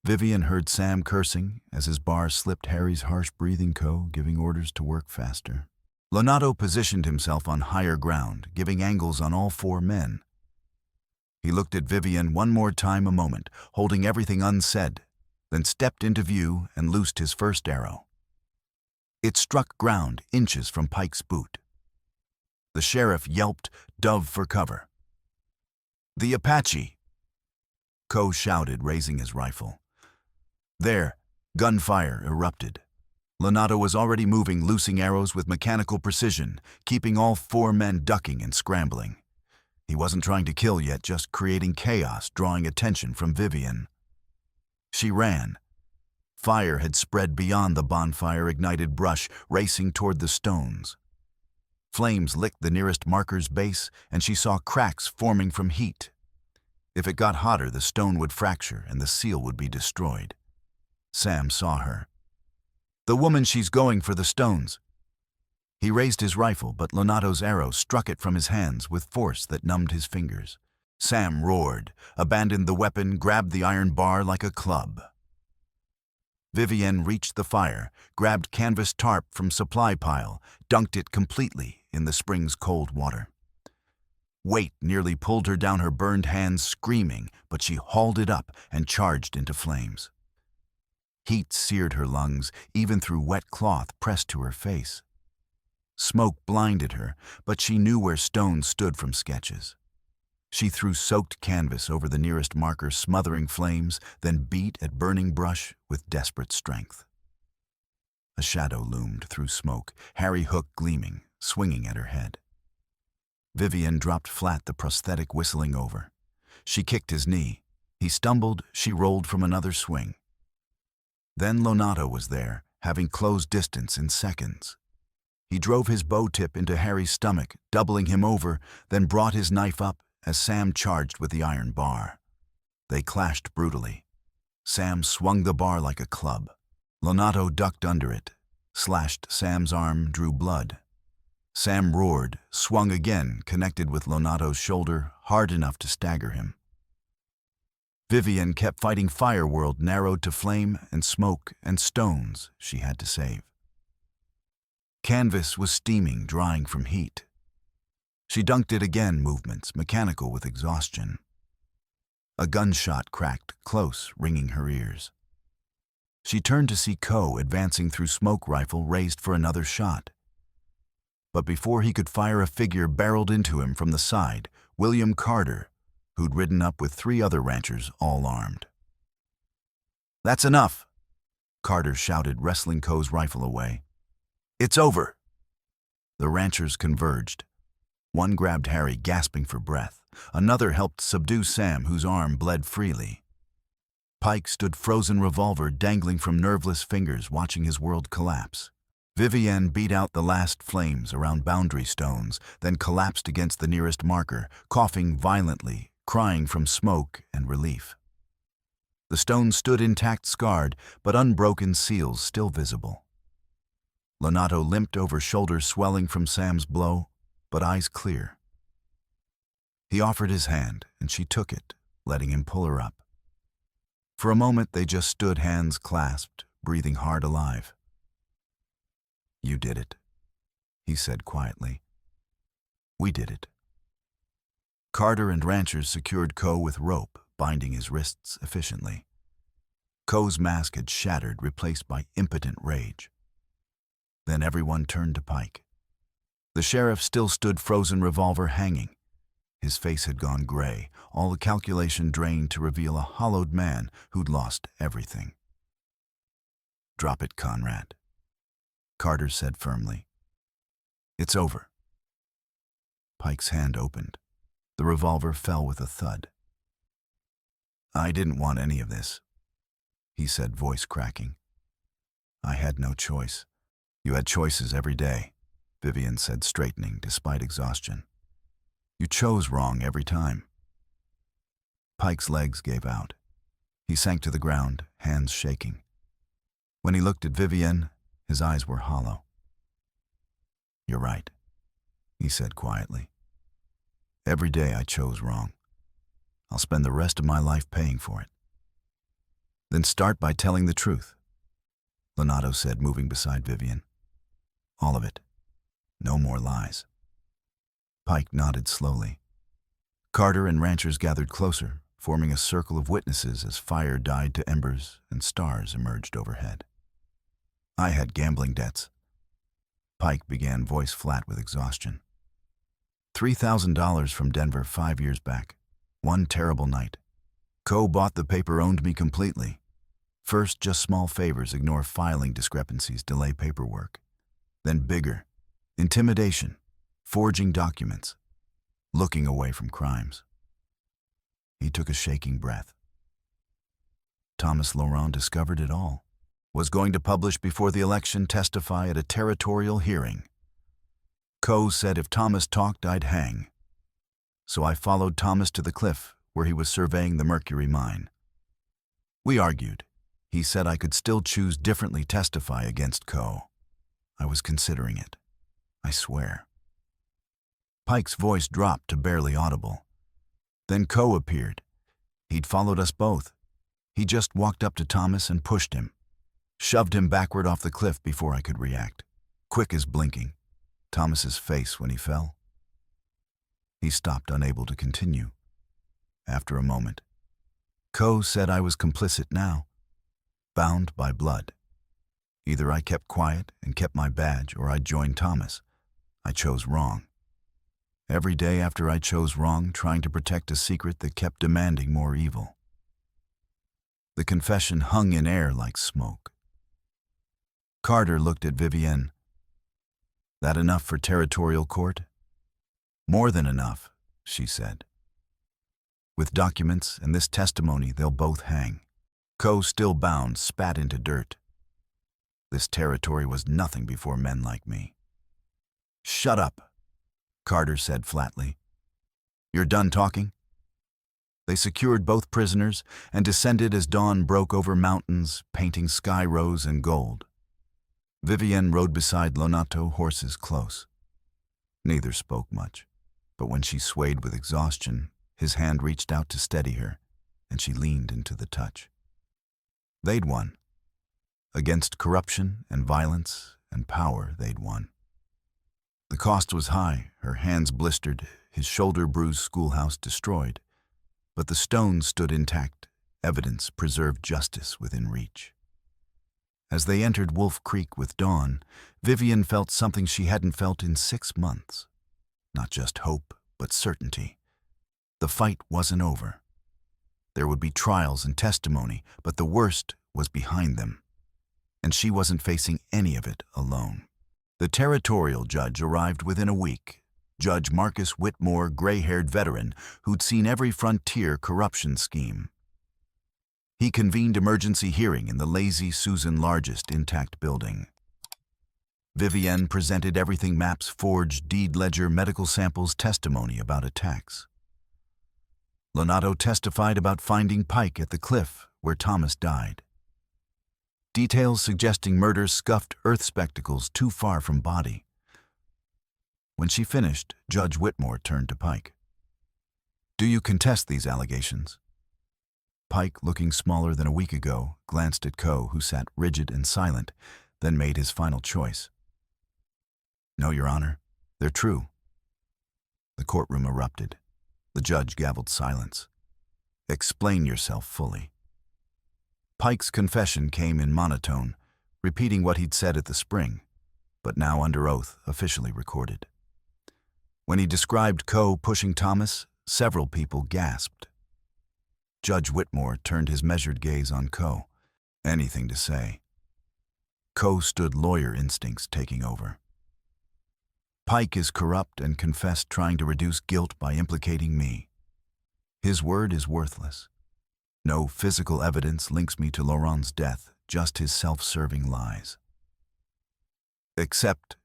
Vivian heard Sam cursing as his bar slipped Harry's harsh breathing, giving orders to work faster. Lonato positioned himself on higher ground, giving angles on all 4 men. He looked at Vivian one more time, a moment, holding everything unsaid, then stepped into view and loosed his first arrow. It struck ground inches from Pike's boot. The sheriff yelped, dove for cover. The Apache! Coe shouted, raising his rifle. There, gunfire erupted. Lonato was already moving, loosing arrows with mechanical precision, keeping all 4 men ducking and scrambling. He wasn't trying to kill yet, just creating chaos, drawing attention from Vivian. She ran. Fire had spread beyond the bonfire-ignited brush, racing toward the stones. Flames licked the nearest marker's base, and she saw cracks forming from heat. If it got hotter, the stone would fracture and the seal would be destroyed. Sam saw her. The woman, she's going for the stones. He raised his rifle, but Lonato's arrow struck it from his hands with force that numbed his fingers. Sam roared, abandoned the weapon, grabbed the iron bar like a club. Vivian reached the fire, grabbed canvas tarp from supply pile, dunked it completely in the spring's cold water. Weight nearly pulled her down, her burned hands screaming, but she hauled it up and charged into flames. Heat seared her lungs, even through wet cloth pressed to her face. Smoke blinded her, but she knew where stones stood from sketches. She threw soaked canvas over the nearest marker, smothering flames, then beat at burning brush with desperate strength. A shadow loomed through smoke, Harry Hook gleaming, swinging at her head. Vivian dropped flat, the prosthetic whistling over. She kicked his knee. He stumbled, she rolled from another swing. Then Lonato was there, having closed distance in seconds. He drove his bow tip into Harry's stomach, doubling him over, then brought his knife up as Sam charged with the iron bar. They clashed brutally. Sam swung the bar like a club. Lonato ducked under it, slashed Sam's arm, drew blood. Sam roared, swung again, connected with Lonato's shoulder, hard enough to stagger him. Vivian kept fighting fire world narrowed to flame and smoke and stones she had to save. Canvas was steaming, drying from heat. She dunked it again, movements mechanical with exhaustion. A gunshot cracked, close, ringing her ears. She turned to see Ko advancing through smoke rifle raised for another shot. But before he could fire, a figure barreled into him from the side, William Carter, who'd ridden up with 3 other ranchers, all armed. "That's enough," Carter shouted, wrestling Ko's rifle away. "It's over." The ranchers converged. One grabbed Harry, gasping for breath. Another helped subdue Sam, whose arm bled freely. Pike stood, frozen revolver dangling from nerveless fingers, watching his world collapse. Vivienne beat out the last flames around boundary stones, then collapsed against the nearest marker, coughing violently, crying from smoke and relief. The stones stood intact, scarred, but unbroken seals still visible. Lonato limped over, shoulders swelling from Sam's blow, but eyes clear. He offered his hand, and she took it, letting him pull her up. For a moment they just stood, hands clasped, breathing hard, alive. "You did it," he said quietly. "We did it." Carter and ranchers secured Ko with rope, binding his wrists efficiently. Ko's mask had shattered, replaced by impotent rage. Then everyone turned to Pike. The sheriff still stood, frozen revolver hanging. His face had gone gray, all the calculation drained to reveal a hollowed man who'd lost everything. "Drop it, Conrad," Carter said firmly. "It's over." Pike's hand opened. The revolver fell with a thud. "I didn't want any of this," he said, voice cracking. "I had no choice." "You had choices every day," Vivian said, straightening despite exhaustion. "You chose wrong every time." Pike's legs gave out. He sank to the ground, hands shaking. When he looked at Vivian, his eyes were hollow. "You're right," he said quietly. "Every day I chose wrong. I'll spend the rest of my life paying for it." "Then start by telling the truth," Lonato said, moving beside Vivian. "All of it. No more lies." Pike nodded slowly. Carter and ranchers gathered closer, forming a circle of witnesses as fire died to embers and stars emerged overhead. "I had gambling debts." Pike began, voice flat with exhaustion. $3,000 from Denver 5 years back. One terrible night. Ko bought the paper, owned me completely. First, just small favors, ignore filing discrepancies, delay paperwork. Then bigger. Intimidation, forging documents, looking away from crimes. He took a shaking breath. Thomas Laurent discovered it all. Was going to publish before the election, testify at a territorial hearing. Ko said if Thomas talked, I'd hang. So I followed Thomas to the cliff where he was surveying the Mercury mine. We argued. He said I could still choose differently, testify against Ko. I was considering it. I swear. Pike's voice dropped to barely audible. Then Ko appeared. He'd followed us both. He just walked up to Thomas and pushed him. Shoved him backward off the cliff before I could react. Quick as blinking. Thomas's face when he fell. He stopped, unable to continue. After a moment, Ko said I was complicit now. Bound by blood. Either I kept quiet and kept my badge, or I joined Thomas. I chose wrong. Every day after I chose wrong, trying to protect a secret that kept demanding more evil. The confession hung in air like smoke. Carter looked at Vivienne. That enough for territorial court? More than enough, she said. With documents and this testimony, they'll both hang. Ko, still bound, spat into dirt. This territory was nothing before men like me. Shut up, Carter said flatly. You're done talking? They secured both prisoners and descended as dawn broke over mountains, painting sky rose and gold. Vivienne rode beside Lonato, horses close. Neither spoke much, but when she swayed with exhaustion, his hand reached out to steady her, and she leaned into the touch. They'd won. Against corruption and violence and power, they'd won. The cost was high, her hands blistered, his shoulder-bruised schoolhouse destroyed. But the stones stood intact, evidence preserved, justice within reach. As they entered Wolf Creek with dawn, Vivienne felt something she hadn't felt in 6 months. Not just hope, but certainty. The fight wasn't over. There would be trials and testimony, but the worst was behind them. And she wasn't facing any of it alone. The territorial judge arrived within a week. Judge Marcus Whitmore, gray-haired veteran who'd seen every frontier corruption scheme. He convened emergency hearing in the Lazy Susan largest intact building. Vivienne presented everything: maps, forged deed ledger, medical samples, testimony about attacks. Lonato testified about finding Pike at the cliff where Thomas died. Details suggesting murder scuffed earth spectacles too far from body. When she finished, Judge Whitmore turned to Pike. "Do you contest these allegations?" Pike, looking smaller than a week ago, glanced at Coe, who sat rigid and silent, then made his final choice. "No, Your Honor. They're true." The courtroom erupted. The judge gavelled silence. "Explain yourself fully." Pike's confession came in monotone, repeating what he'd said at the spring, but now under oath, officially recorded. When he described Coe pushing Thomas, several people gasped. Judge Whitmore turned his measured gaze on Coe. Anything to say. Coe stood, lawyer instincts taking over. "Pike is corrupt and confessed, trying to reduce guilt by implicating me. His word is worthless. No physical evidence links me to Laurent's death, just his self-serving lies." "Except,"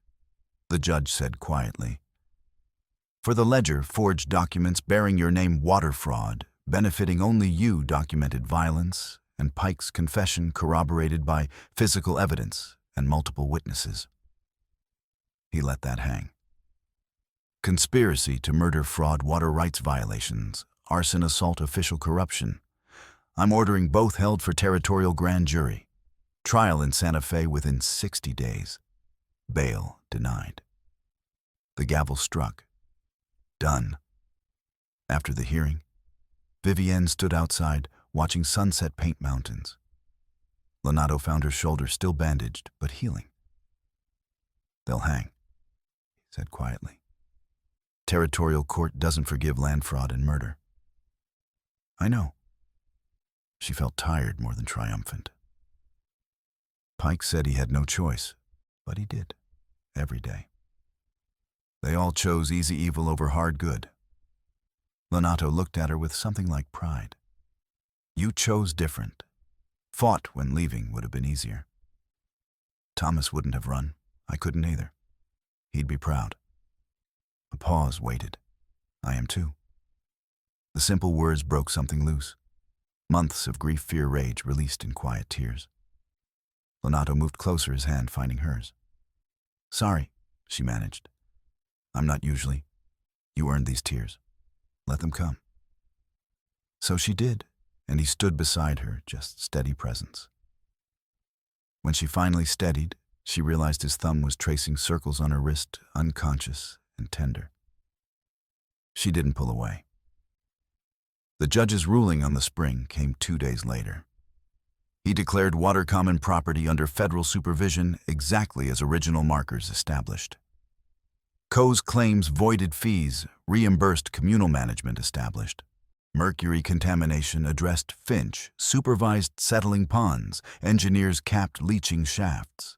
the judge said quietly, "for the ledger, forged documents bearing your name, water fraud, benefiting only you, documented violence, and Pike's confession corroborated by physical evidence and multiple witnesses." He let that hang. "Conspiracy to murder, fraud, water rights violations, arson, assault, official corruption. I'm ordering both held for territorial grand jury. Trial in Santa Fe within 60 days. Bail denied." The gavel struck. Done. After the hearing, Vivienne stood outside, watching sunset paint mountains. Lonato found her shoulder still bandaged, but healing. "They'll hang," he said quietly. "Territorial court doesn't forgive land fraud and murder." "I know." She felt tired more than triumphant. Pike said he had no choice, but he did, every day. They all chose easy evil over hard good. Lonato looked at her with something like pride. "You chose different. Fought when leaving would have been easier. Thomas wouldn't have run. I couldn't either. He'd be proud." A pause waited. "I am too." The simple words broke something loose. Months of grief, fear, rage released in quiet tears. Lonato moved closer, his hand finding hers. "Sorry," she managed. "I'm not usually. You earned these tears. Let them come." So she did, and he stood beside her, just steady presence. When she finally steadied, she realized his thumb was tracing circles on her wrist, unconscious and tender. She didn't pull away. The judge's ruling on the spring came 2 days later. He declared water common property under federal supervision exactly as original markers established. Coe's claims voided fees, reimbursed communal management established. Mercury contamination addressed Finch, supervised settling ponds, engineers capped leaching shafts.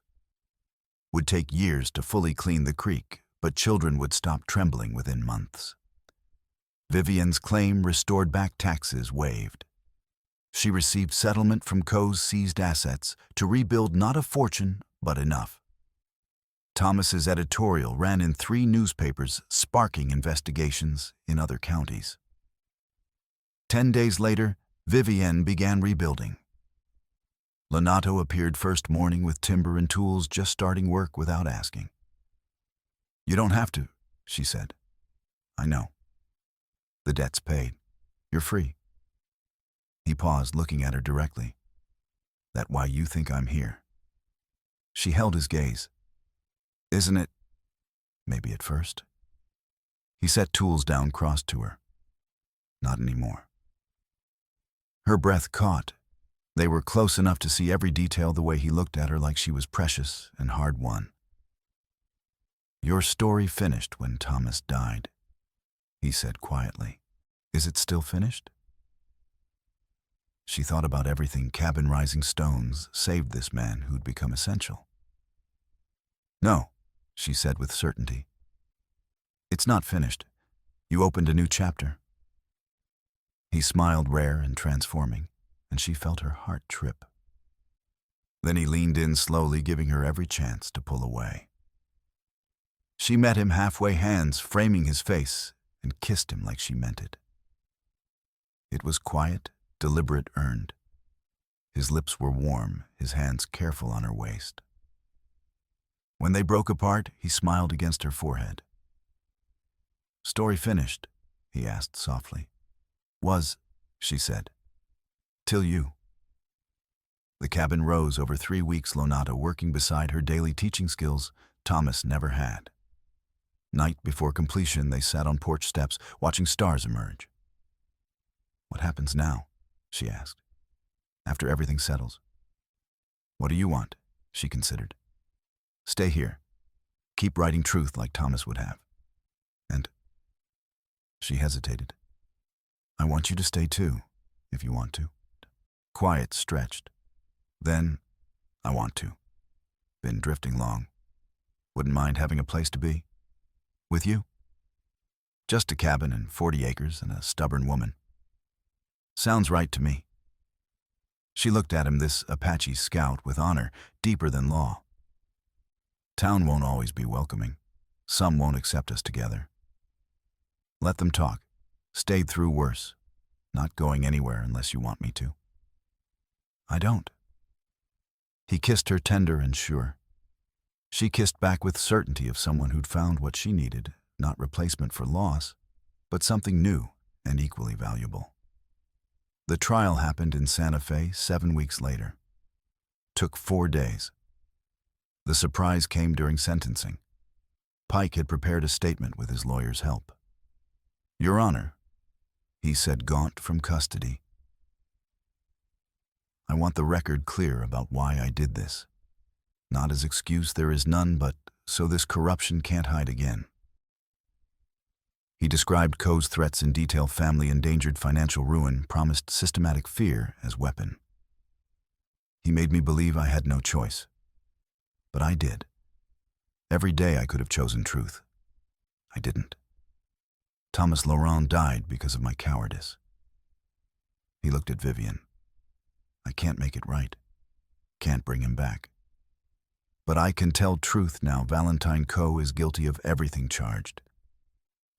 Would take years to fully clean the creek, but children would stop trembling within months. Vivienne's claim restored back taxes waived. She received settlement from Coe's seized assets to rebuild not a fortune, but enough. Thomas's editorial ran in 3 newspapers, sparking investigations in other counties. 10 days later, Vivienne began rebuilding. Lonato appeared first morning with timber and tools, just starting work without asking. "You don't have to," she said. "I know. The debt's paid. You're free." He paused, looking at her directly. "That why you think I'm here?" She held his gaze. "Isn't it?" "Maybe at first." He set tools down, crossed to her. "Not anymore." Her breath caught. They were close enough to see every detail, the way he looked at her like she was precious and hard-won. "Your story finished when Thomas died," he said quietly. "Is it still finished?" She thought about everything. Cabin Rising Stones saved this man who'd become essential. "No," she said with certainty. "It's not finished. You opened a new chapter." He smiled, rare and transforming, and she felt her heart trip. Then he leaned in slowly, giving her every chance to pull away. She met him halfway, hands framing his face, and kissed him like she meant it. It was quiet, deliberate, earned. His lips were warm, his hands careful on her waist. When they broke apart, he smiled against her forehead. "Story finished?" he asked softly. "Was," she said. "Till you." The cabin rose. Over 3 weeks, Lonato working beside her, daily teaching skills Thomas never had. Night before completion, they sat on porch steps, watching stars emerge. "What happens now?" she asked. "After everything settles?" "What do you want?" she considered. "Stay here. Keep writing truth like Thomas would have. And..." She hesitated. "I want you to stay too, if you want to." Quiet stretched. Then, "I want to. Been drifting long. Wouldn't mind having a place to be. With you. Just a cabin and 40 acres and a stubborn woman. Sounds right to me." She looked at him, this Apache scout with honor deeper than law. "Town won't always be welcoming. Some won't accept us together. Let them talk. Stayed through worse. Not going anywhere unless you want me to." "I don't." He kissed her, tender and sure. She kissed back with certainty of someone who'd found what she needed, not replacement for loss, but something new and equally valuable. The trial happened in Santa Fe 7 weeks later. Took 4 days. The surprise came during sentencing. Pike had prepared a statement with his lawyer's help. "Your Honor," he said, gaunt from custody, "I want the record clear about why I did this. Not as excuse, there is none, but so this corruption can't hide again." He described Coe's threats in detail: family endangered, financial ruin, promised systematic fear as weapon. He made me believe I had no choice. But I did. Every day I could have chosen truth. I didn't. Thomas Laurent died because of my cowardice. He looked at Vivienne. "I can't make it right. Can't bring him back. But I can tell truth now. Valentine Coe is guilty of everything charged.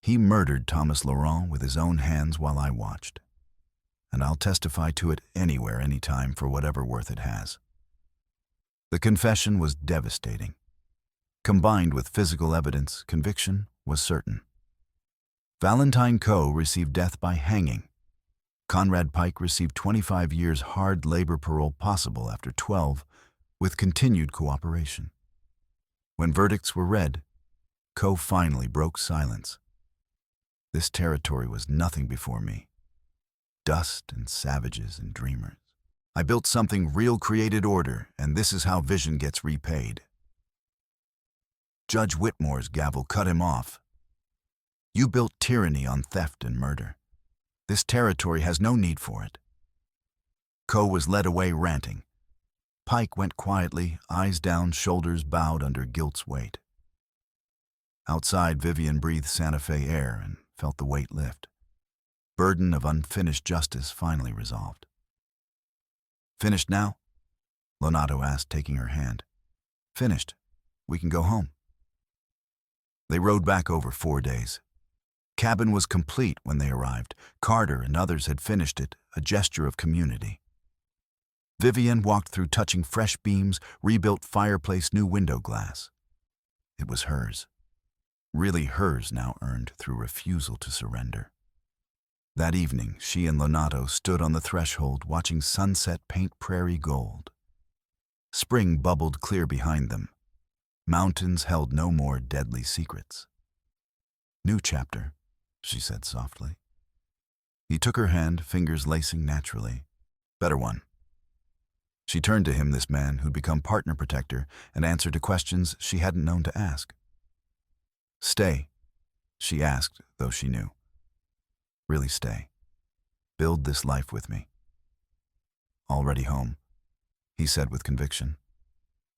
He murdered Thomas Laurent with his own hands while I watched. And I'll testify to it anywhere, anytime, for whatever worth it has." The confession was devastating. Combined with physical evidence, conviction was certain. Valentine Coe received death by hanging. Conrad Pike received 25 years hard labor parole, possible after 12, with continued cooperation. When verdicts were read, Coe finally broke silence. "This territory was nothing before me. Dust and savages and dreamers. I built something real, created order, and this is how vision gets repaid." Judge Whitmore's gavel cut him off. "You built tyranny on theft and murder. This territory has no need for it." Coe was led away ranting. Pike went quietly, eyes down, shoulders bowed under guilt's weight. Outside, Vivienne breathed Santa Fe air and felt the weight lift. Burden of unfinished justice finally resolved. "Finished now?" Lonato asked, taking her hand. "Finished. We can go home." They rode back over 4 days. Cabin was complete when they arrived. Carter and others had finished it, a gesture of community. Vivian walked through touching fresh beams, rebuilt fireplace, new window glass. It was hers. Really hers now, earned through refusal to surrender. That evening, she and Leonardo stood on the threshold watching sunset paint prairie gold. Spring bubbled clear behind them. Mountains held no more deadly secrets. "New chapter," she said softly. He took her hand, fingers lacing naturally. "Better one." She turned to him, this man who'd become partner protector and answered to questions she hadn't known to ask. "Stay," she asked, though she knew. "Really stay. Build this life with me." "Already home," he said with conviction.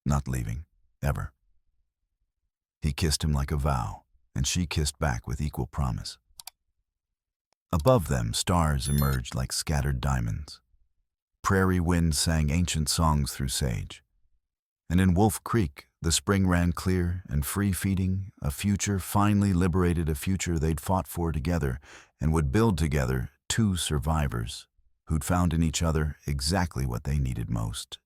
"Not leaving, ever." He kissed him like a vow, and she kissed back with equal promise. Above them, stars emerged like scattered diamonds. Prairie wind sang ancient songs through sage. And in Wolf Creek, the spring ran clear and free, feeding a future finally liberated, a future they'd fought for together and would build together, two survivors who'd found in each other exactly what they needed most.